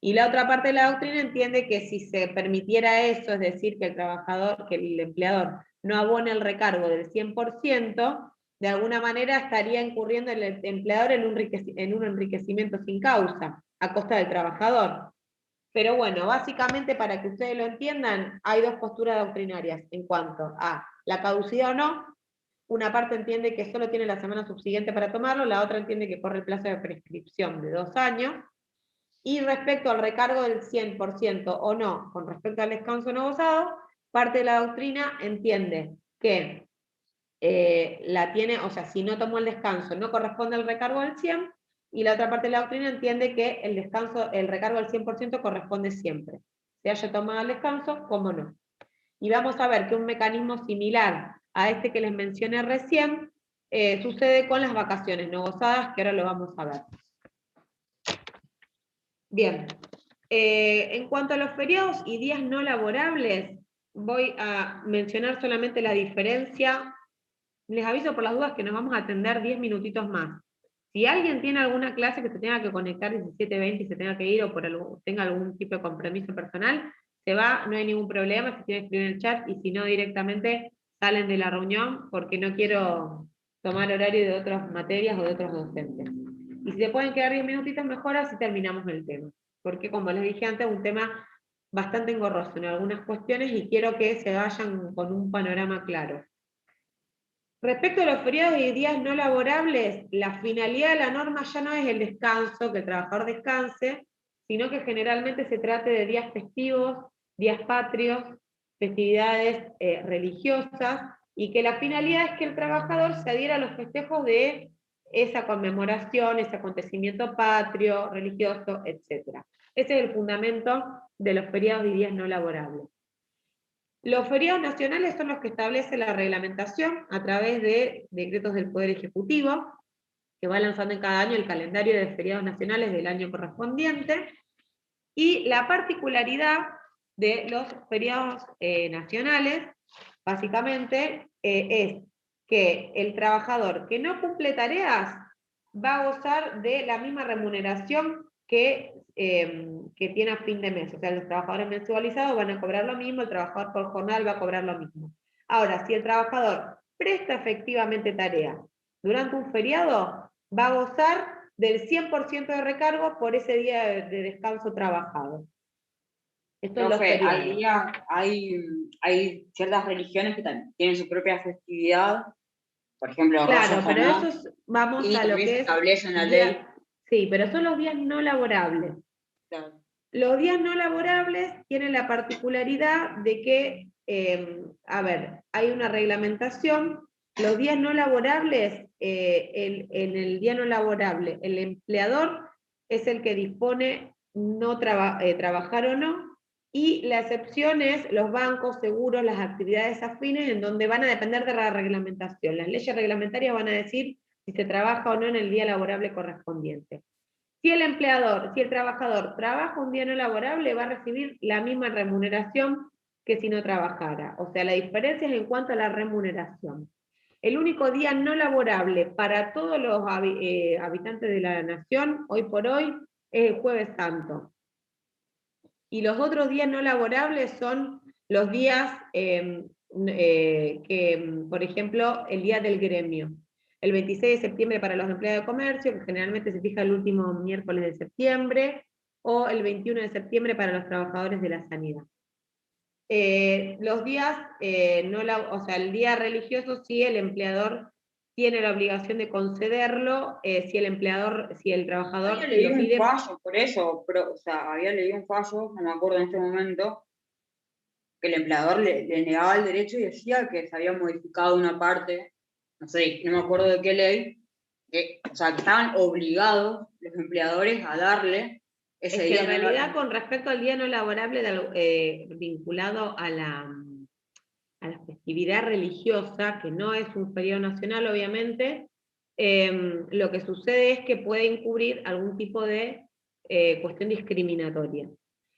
Y la otra parte de la doctrina entiende que si se permitiera eso, es decir, que el empleador no abone el recargo del 100%, de alguna manera estaría incurriendo el empleador en un enriquecimiento sin causa, a costa del trabajador. Pero bueno, básicamente para que ustedes lo entiendan, hay dos posturas doctrinarias en cuanto a la caducidad o no. Una parte entiende que solo tiene la semana subsiguiente para tomarlo, la otra entiende que corre el plazo de prescripción de 2 años. Y respecto al recargo del 100% o no, con respecto al descanso no gozado, parte de la doctrina entiende que la tiene, o sea, si no tomó el descanso no corresponde al recargo del 100%, y la otra parte de la doctrina entiende que el recargo del 100% corresponde siempre. Se haya tomado el descanso, como no. Y vamos a ver que un mecanismo similar a este que les mencioné recién sucede con las vacaciones no gozadas, que ahora lo vamos a ver. Bien, en cuanto a los feriados y días no laborables, voy a mencionar solamente la diferencia. Les aviso por las dudas que nos vamos a atender 10 minutitos más. Si alguien tiene alguna clase que se tenga que conectar 17:20 y se tenga que ir o tenga algún tipo de compromiso personal, se va, no hay ningún problema, si quieren escribir en el chat, y si no directamente salen de la reunión porque no quiero tomar horario de otras materias o de otros docentes. Y si se pueden quedar 10 minutitos mejor, así terminamos el tema. Porque como les dije antes, es un tema bastante engorroso en algunas cuestiones y quiero que se vayan con un panorama claro. Respecto a los feriados y días no laborables, la finalidad de la norma ya no es el descanso, que el trabajador descanse, sino que generalmente se trate de días festivos, días patrios, festividades religiosas, y que la finalidad es que el trabajador se adhiera a los festejos de esa conmemoración, ese acontecimiento patrio, religioso, etc. Ese es el fundamento de los feriados y días no laborables. Los feriados nacionales son los que establece la reglamentación a través de decretos del Poder Ejecutivo, que va lanzando en cada año el calendario de feriados nacionales del año correspondiente, y la particularidad de los feriados nacionales, básicamente, es que el trabajador que no cumple tareas va a gozar de la misma remuneración que tiene a fin de mes. O sea, los trabajadores mensualizados van a cobrar lo mismo, el trabajador por jornal va a cobrar lo mismo. Ahora, si el trabajador presta efectivamente tarea durante un feriado, va a gozar del 100% de recargo por ese día de descanso trabajado. Esto es lo feriado. Hay ciertas religiones que también tienen su propia festividad, por ejemplo, claro, pero eso vamos a lo que es establecen la ley. Sí, pero son los días no laborables. Claro. Los días no laborables tienen la particularidad de que, hay una reglamentación. Los días no laborables, en el día no laborable, el empleador es el que dispone trabajar o no, y la excepción es los bancos, seguros, las actividades afines, en donde van a depender de la reglamentación. Las leyes reglamentarias van a decir si se trabaja o no en el día laborable correspondiente. Si el trabajador trabaja un día no laborable, va a recibir la misma remuneración que si no trabajara. O sea, la diferencia es en cuanto a la remuneración. El único día no laborable para todos los habitantes de la nación, hoy por hoy, es el Jueves Santo. Y los otros días no laborables son los días por ejemplo, el día del gremio. El 26 de septiembre para los empleados de comercio, que generalmente se fija el último miércoles de septiembre, o el 21 de septiembre para los trabajadores de la sanidad. Los días, el día religioso, sí, el empleador tiene la obligación de concederlo, si el trabajador había leído un fallo por eso, había leído un fallo, no me acuerdo en este momento, que el empleador le negaba el derecho y decía que se había modificado una parte, no me acuerdo de qué ley, que estaban obligados los empleadores a darle ese día. En realidad, con respecto al día no laborable vinculado a la festividad religiosa, que no es un feriado nacional, obviamente, lo que sucede es que puede encubrir algún tipo de cuestión discriminatoria.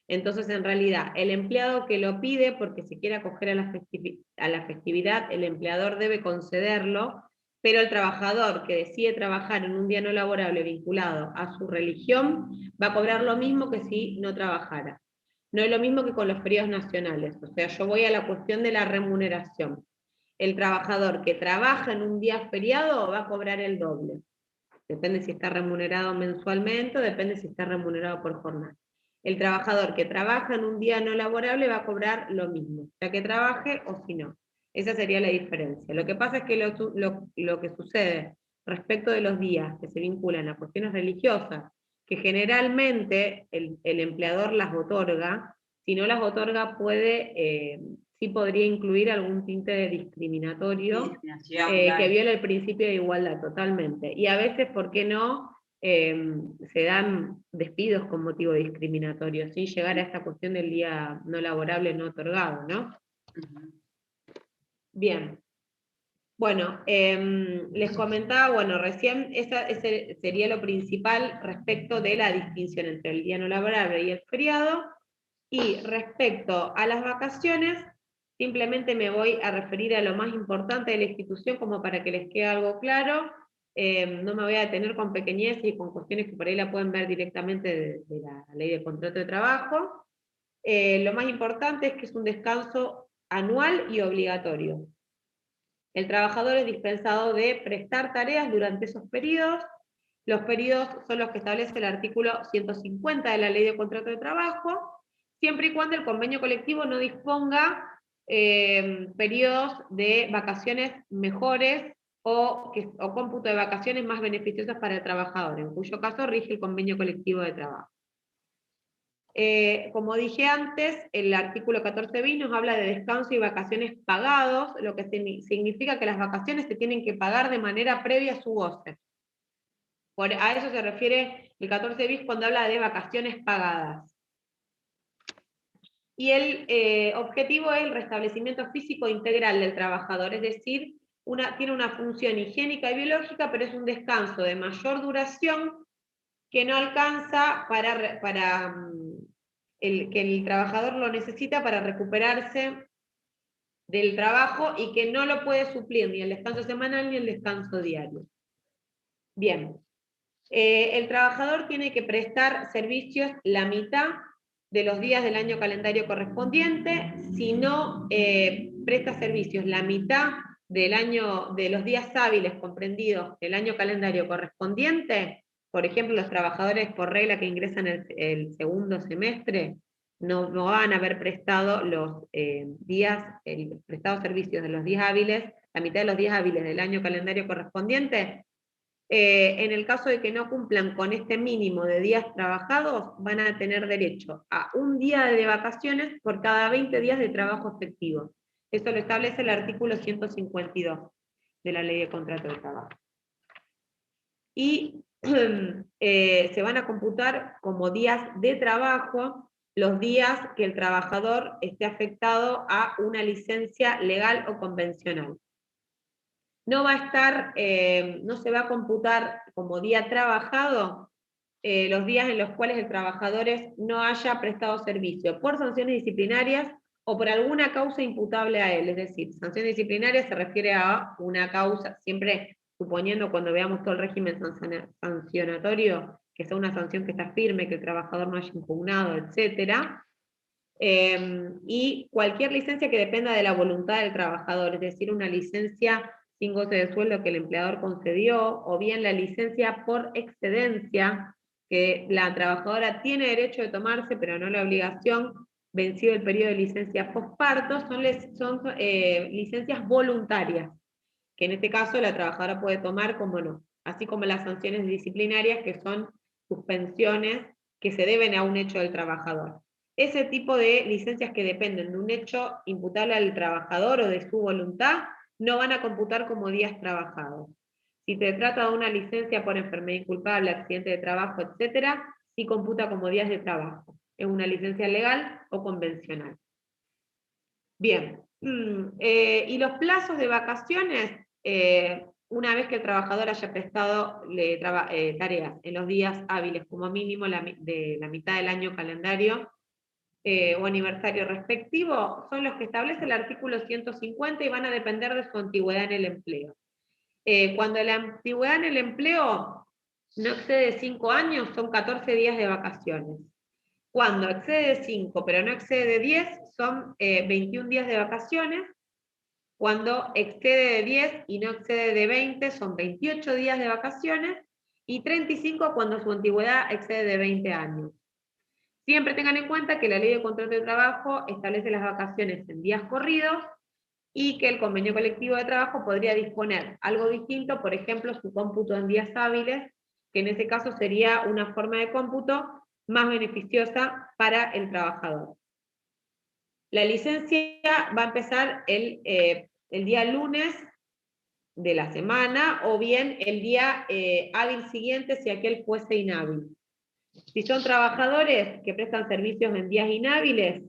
Entonces, en realidad, el empleado que lo pide porque se quiere acoger a la festividad, el empleador debe concederlo, pero el trabajador que decide trabajar en un día no laborable vinculado a su religión va a cobrar lo mismo que si no trabajara. No es lo mismo que con los feriados nacionales. O sea, yo voy a la cuestión de la remuneración. El trabajador que trabaja en un día feriado va a cobrar el doble. Depende si está remunerado mensualmente o depende si está remunerado por jornada. El trabajador que trabaja en un día no laborable va a cobrar lo mismo, ya que trabaje o si no. Esa sería la diferencia. Lo que pasa es que lo que sucede respecto de los días que se vinculan a cuestiones religiosas, que generalmente el empleador las otorga, si no las otorga sí podría incluir algún tinte de discriminatorio que viola el principio de igualdad totalmente. Y a veces, ¿por qué no? Se dan despidos con motivo discriminatorio, sin llegar a esta cuestión del día no laborable no otorgado, ¿no? Bien. Bueno, les comentaba, recién ese sería lo principal respecto de la distinción entre el día no laborable y el feriado, y respecto a las vacaciones, simplemente me voy a referir a lo más importante de la institución como para que les quede algo claro. No me voy a detener con pequeñeces y con cuestiones que por ahí la pueden ver directamente de la ley de contrato de trabajo. Lo más importante es que es un descanso anual y obligatorio. El trabajador es dispensado de prestar tareas durante esos periodos. Los periodos son los que establece el artículo 150 de la ley de contrato de trabajo, siempre y cuando el convenio colectivo no disponga periodos de vacaciones mejores o cómputo de vacaciones más beneficiosas para el trabajador, en cuyo caso rige el convenio colectivo de trabajo. Como dije antes, el artículo 14 bis nos habla de descanso y vacaciones pagados, lo que significa que las vacaciones se tienen que pagar de manera previa a su goce. A eso se refiere el 14 bis cuando habla de vacaciones pagadas. Y el objetivo es el restablecimiento físico integral del trabajador, es decir, tiene una función higiénica y biológica, pero es un descanso de mayor duración que no alcanza que el trabajador lo necesita para recuperarse del trabajo y que no lo puede suplir ni el descanso semanal ni el descanso diario. Bien, el trabajador tiene que prestar servicios la mitad de los días del año calendario correspondiente. Si no presta servicios la mitad de los días hábiles comprendidos del año calendario correspondiente, por ejemplo, los trabajadores por regla que ingresan el segundo semestre no van a haber prestado los prestado servicios de los días hábiles, la mitad de los días hábiles del año calendario correspondiente. En el caso de que no cumplan con este mínimo de días trabajados, van a tener derecho a un día de vacaciones por cada 20 días de trabajo efectivo. Eso lo establece el artículo 152 de la Ley de Contrato de Trabajo. Y se van a computar como días de trabajo los días que el trabajador esté afectado a una licencia legal o convencional. No va a estar, no se va a computar como día trabajado los días en los cuales el trabajador no haya prestado servicio por sanciones disciplinarias o por alguna causa imputable a él. Es decir, sanciones disciplinarias se refiere a una causa, siempre suponiendo cuando veamos todo el régimen sancionatorio, que sea una sanción que está firme, que el trabajador no haya impugnado, etc. Y cualquier licencia que dependa de la voluntad del trabajador, es decir, una licencia sin goce de sueldo que el empleador concedió, o bien la licencia por excedencia, que la trabajadora tiene derecho de tomarse, pero no la obligación, vencido el periodo de licencia posparto, son licencias voluntarias, que en este caso la trabajadora puede tomar como no, así como las sanciones disciplinarias, que son suspensiones que se deben a un hecho del trabajador. Ese tipo de licencias que dependen de un hecho imputable al trabajador o de su voluntad, no van a computar como días trabajados. Si se trata de una licencia por enfermedad inculpable, accidente de trabajo, etc., sí computa como días de trabajo. Es una licencia legal o convencional. Bien, y los plazos de vacaciones, una vez que el trabajador haya prestado tareas en los días hábiles como mínimo de la mitad del año calendario, o aniversario respectivo, son los que establece el artículo 150 y van a depender de su antigüedad en el empleo. Cuando la antigüedad en el empleo no excede 5 años, son 14 días de vacaciones. Cuando excede de 5 pero no excede de 10, son 21 días de vacaciones. Cuando excede de 10 y no excede de 20, son 28 días de vacaciones. Y 35 cuando su antigüedad excede de 20 años. Siempre tengan en cuenta que la Ley de Contrato de Trabajo establece las vacaciones en días corridos y que el convenio colectivo de trabajo podría disponer algo distinto, por ejemplo, su cómputo en días hábiles, que en ese caso sería una forma de cómputo más beneficiosa para el trabajador. La licencia va a empezar el día lunes de la semana o bien el día hábil siguiente si aquel fuese inhábil. Si son trabajadores que prestan servicios en días inhábiles,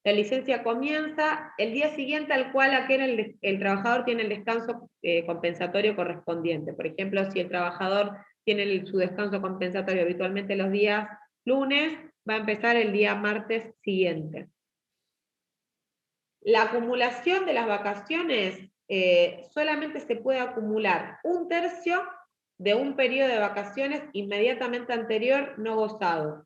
la licencia comienza el día siguiente al cual el trabajador tiene el descanso compensatorio correspondiente. Por ejemplo, si el trabajador tiene su descanso compensatorio habitualmente los días lunes, va a empezar el día martes siguiente. La acumulación de las vacaciones solamente se puede acumular 1/3 de un periodo de vacaciones inmediatamente anterior no gozado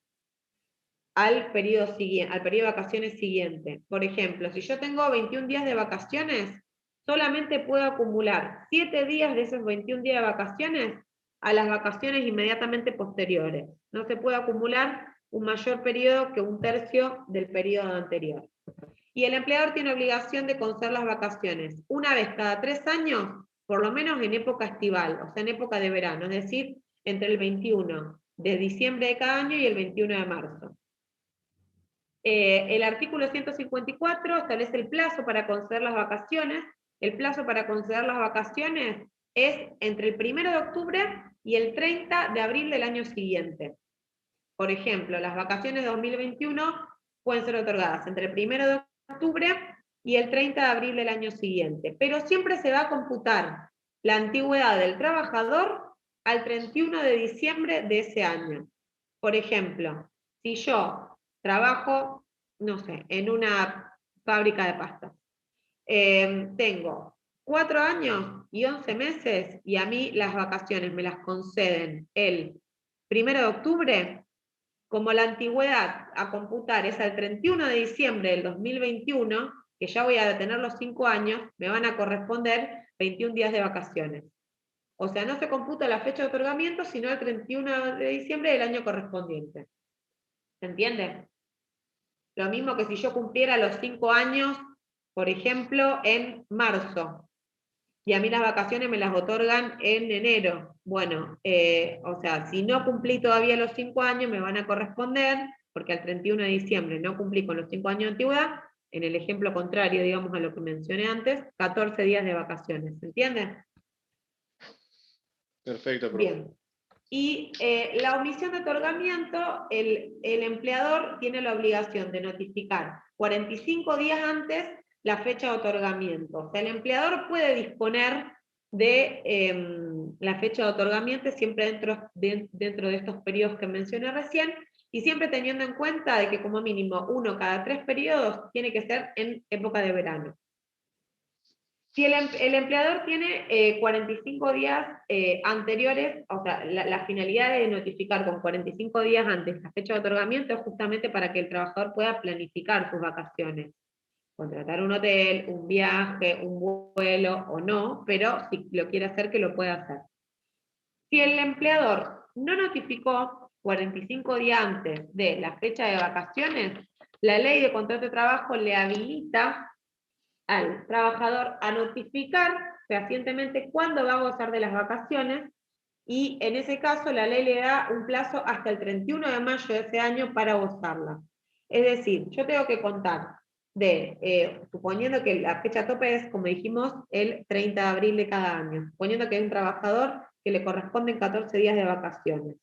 al periodo de vacaciones siguiente. Por ejemplo, si yo tengo 21 días de vacaciones, solamente puedo acumular 7 días de esos 21 días de vacaciones a las vacaciones inmediatamente posteriores. No se puede acumular un mayor periodo que 1/3 del periodo anterior. Y el empleador tiene obligación de conceder las vacaciones una vez cada 3 años, por lo menos en época estival, o sea, en época de verano, es decir, entre el 21 de diciembre de cada año y el 21 de marzo. El artículo 154 establece el plazo para conceder las vacaciones. El plazo para conceder las vacaciones es entre el 1 de octubre y el 30 de abril del año siguiente. Por ejemplo, las vacaciones de 2021 pueden ser otorgadas entre el 1 de octubre y el 30 de abril del año siguiente, pero siempre se va a computar la antigüedad del trabajador al 31 de diciembre de ese año. Por ejemplo, si yo trabajo, no sé, en una fábrica de pastas, tengo 4 años y 11 meses y a mí las vacaciones me las conceden el 1 de octubre, como la antigüedad a computar es al 31 de diciembre del 2021, que ya voy a tener los 5 años, me van a corresponder 21 días de vacaciones. O sea, no se computa la fecha de otorgamiento, sino el 31 de diciembre del año correspondiente. ¿Se entiende? Lo mismo que si yo cumpliera los 5 años, por ejemplo, en marzo, y a mí las vacaciones me las otorgan en enero. Bueno, o sea, si no cumplí todavía los 5 años, me van a corresponder, porque al 31 de diciembre no cumplí con los 5 años de antigüedad, en el ejemplo contrario, digamos, a lo que mencioné antes, 14 días de vacaciones. ¿Se entiende? Perfecto, profe. Bien. Y la omisión de otorgamiento, el empleador tiene la obligación de notificar 45 días antes la fecha de otorgamiento. O sea, el empleador puede disponer de la fecha de otorgamiento siempre dentro de estos periodos que mencioné recién, y siempre teniendo en cuenta de que como mínimo 1 cada 3 periodos tiene que ser en época de verano. Si el empleador tiene 45 días anteriores, o sea, la finalidad de notificar con 45 días antes la fecha de otorgamiento es justamente para que el trabajador pueda planificar sus vacaciones. Contratar un hotel, un viaje, un vuelo o no, pero si lo quiere hacer, que lo pueda hacer. Si el empleador no notificó 45 días antes de la fecha de vacaciones, la ley de contrato de trabajo le habilita al trabajador a notificar fehacientemente cuándo va a gozar de las vacaciones, y en ese caso la ley le da un plazo hasta el 31 de mayo de ese año para gozarla. Es decir, yo tengo que contar suponiendo que la fecha tope es, como dijimos, el 30 de abril de cada año, suponiendo que hay un trabajador que le corresponden 14 días de vacaciones.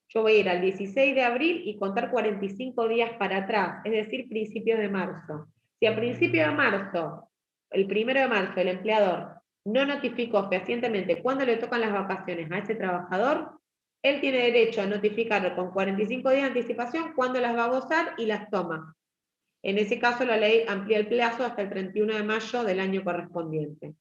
Yo voy a ir al 16 de abril y contar 45 días para atrás, es decir, principios de marzo. Si a principios de marzo, el 1 de marzo, el empleador no notificó fehacientemente cuándo le tocan las vacaciones a ese trabajador, él tiene derecho a notificarlo con 45 días de anticipación cuándo las va a gozar y las toma. En ese caso, la ley amplía el plazo hasta el 31 de mayo del año correspondiente.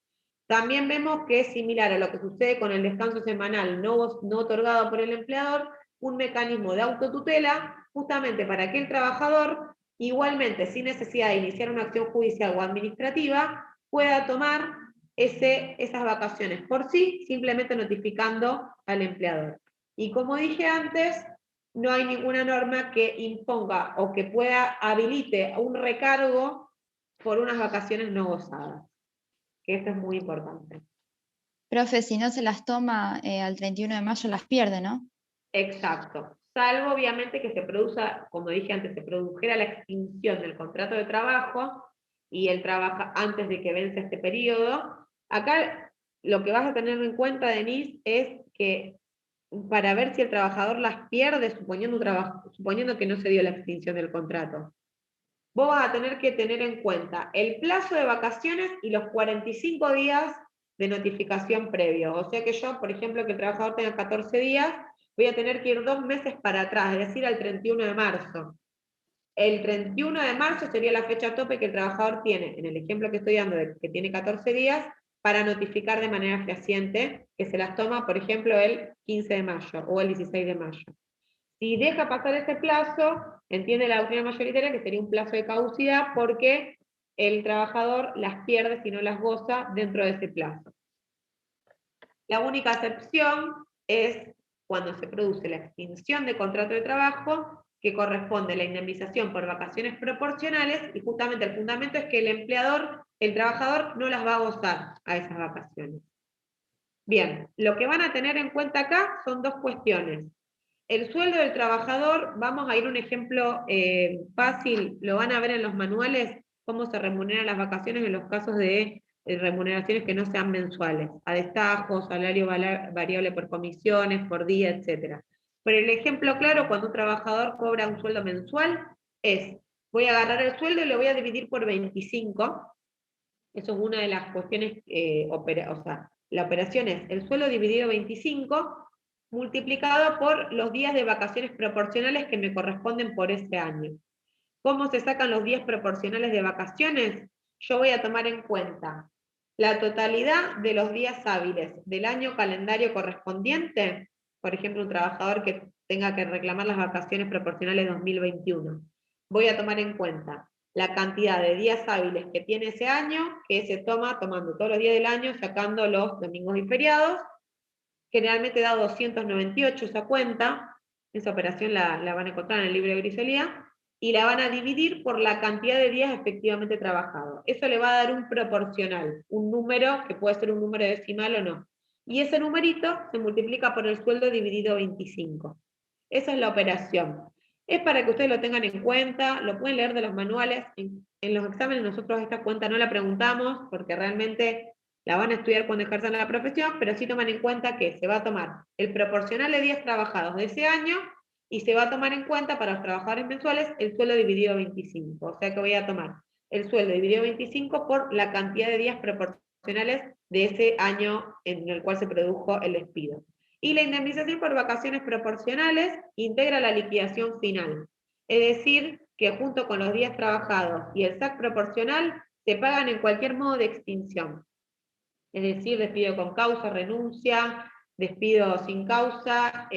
También vemos que es similar a lo que sucede con el descanso semanal no otorgado por el empleador, un mecanismo de autotutela, justamente para que el trabajador, igualmente sin necesidad de iniciar una acción judicial o administrativa, pueda tomar esas vacaciones por sí, simplemente notificando al empleador. Y como dije antes, no hay ninguna norma que imponga o que habilite un recargo por unas vacaciones no gozadas, que esto es muy importante. Profe, si no se las toma al 31 de mayo, las pierde, ¿no? Exacto. Salvo, obviamente, que se produzca, como dije antes, se produjera la extinción del contrato de trabajo y él trabaja antes de que vence este periodo. Acá lo que vas a tener en cuenta, Denise, es que para ver si el trabajador las pierde, suponiendo que no se dio la extinción del contrato, vos vas a tener que tener en cuenta el plazo de vacaciones y los 45 días de notificación previo. O sea que yo, por ejemplo, que el trabajador tenga 14 días, voy a tener que ir 2 meses para atrás, es decir, al 31 de marzo. El 31 de marzo sería la fecha tope que el trabajador tiene, en el ejemplo que estoy dando, de que tiene 14 días, para notificar de manera fehaciente que se las toma, por ejemplo, el 15 de mayo o el 16 de mayo. Si deja pasar ese plazo, entiende la doctrina mayoritaria que sería un plazo de caducidad porque el trabajador las pierde si no las goza dentro de ese plazo. La única excepción es cuando se produce la extinción de contrato de trabajo, que corresponde a la indemnización por vacaciones proporcionales, y justamente el fundamento es que el trabajador no las va a gozar a esas vacaciones. Bien, lo que van a tener en cuenta acá son 2 cuestiones. El sueldo del trabajador, vamos a ir a un ejemplo fácil, lo van a ver en los manuales, cómo se remuneran las vacaciones en los casos de remuneraciones que no sean mensuales, a destajo, salario variable por comisiones, por día, etc. Pero el ejemplo claro, cuando un trabajador cobra un sueldo mensual, es voy a agarrar el sueldo y lo voy a dividir por 25. Eso es una de las cuestiones, o sea, la operación es el sueldo dividido 25 multiplicado por los días de vacaciones proporcionales que me corresponden por ese año. ¿Cómo se sacan los días proporcionales de vacaciones? Yo voy a tomar en cuenta la totalidad de los días hábiles del año calendario correspondiente, por ejemplo, un trabajador que tenga que reclamar las vacaciones proporcionales 2021. Voy a tomar en cuenta la cantidad de días hábiles que tiene ese año, que se toma tomando todos los días del año, sacando los domingos y feriados. Generalmente da 298 esa cuenta, esa operación la van a encontrar en el libro de Grisolía, y la van a dividir por la cantidad de días efectivamente trabajados. Eso le va a dar un proporcional, un número que puede ser un número decimal o no. Y ese numerito se multiplica por el sueldo dividido 25. Esa es la operación. Es para que ustedes lo tengan en cuenta, lo pueden leer de los manuales. En los exámenes nosotros esta cuenta no la preguntamos, porque realmente la van a estudiar cuando ejerzan la profesión, pero sí toman en cuenta que se va a tomar el proporcional de días trabajados de ese año, y se va a tomar en cuenta para los trabajadores mensuales el sueldo dividido 25. O sea que voy a tomar el sueldo dividido 25 por la cantidad de días proporcionales de ese año en el cual se produjo el despido. Y la indemnización por vacaciones proporcionales integra la liquidación final. Es decir, que junto con los días trabajados y el SAC proporcional se pagan en cualquier modo de extinción. Es decir, despido con causa, renuncia, despido sin causa,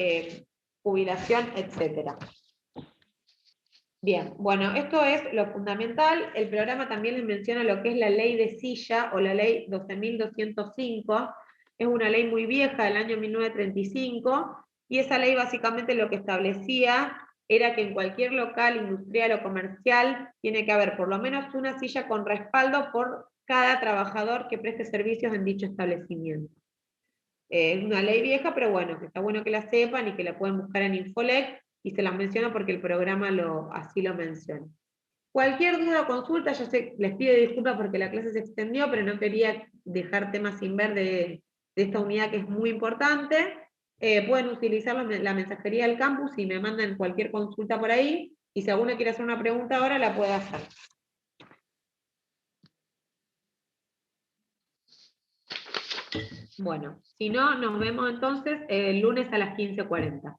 jubilación, etc. Bien, bueno, esto es lo fundamental. El programa también les menciona lo que es la ley de silla o la ley 12.205. Es una ley muy vieja del año 1935, y esa ley básicamente lo que establecía era que en cualquier local industrial o comercial tiene que haber por lo menos una silla con respaldo por cada trabajador que preste servicios en dicho establecimiento. Es una ley vieja, pero bueno, que está bueno que la sepan y que la pueden buscar en Infolec, y se las menciono porque el programa así lo menciona. Cualquier duda o consulta, yo sé, les pido disculpas porque la clase se extendió, pero no quería dejar temas sin ver de esta unidad que es muy importante. Pueden utilizar la mensajería del campus y me mandan cualquier consulta por ahí, y si alguno quiere hacer una pregunta ahora, la puede hacer. Bueno, si no, nos vemos entonces el lunes a las 15:40.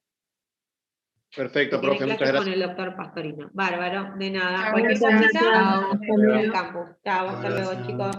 Perfecto, profe, muchas gracias. Con el doctor Pastorino. Bárbaro, de nada. Chao, Cualquier gracias. cosita, Chao. en el campus. Chao, hasta luego, chicos.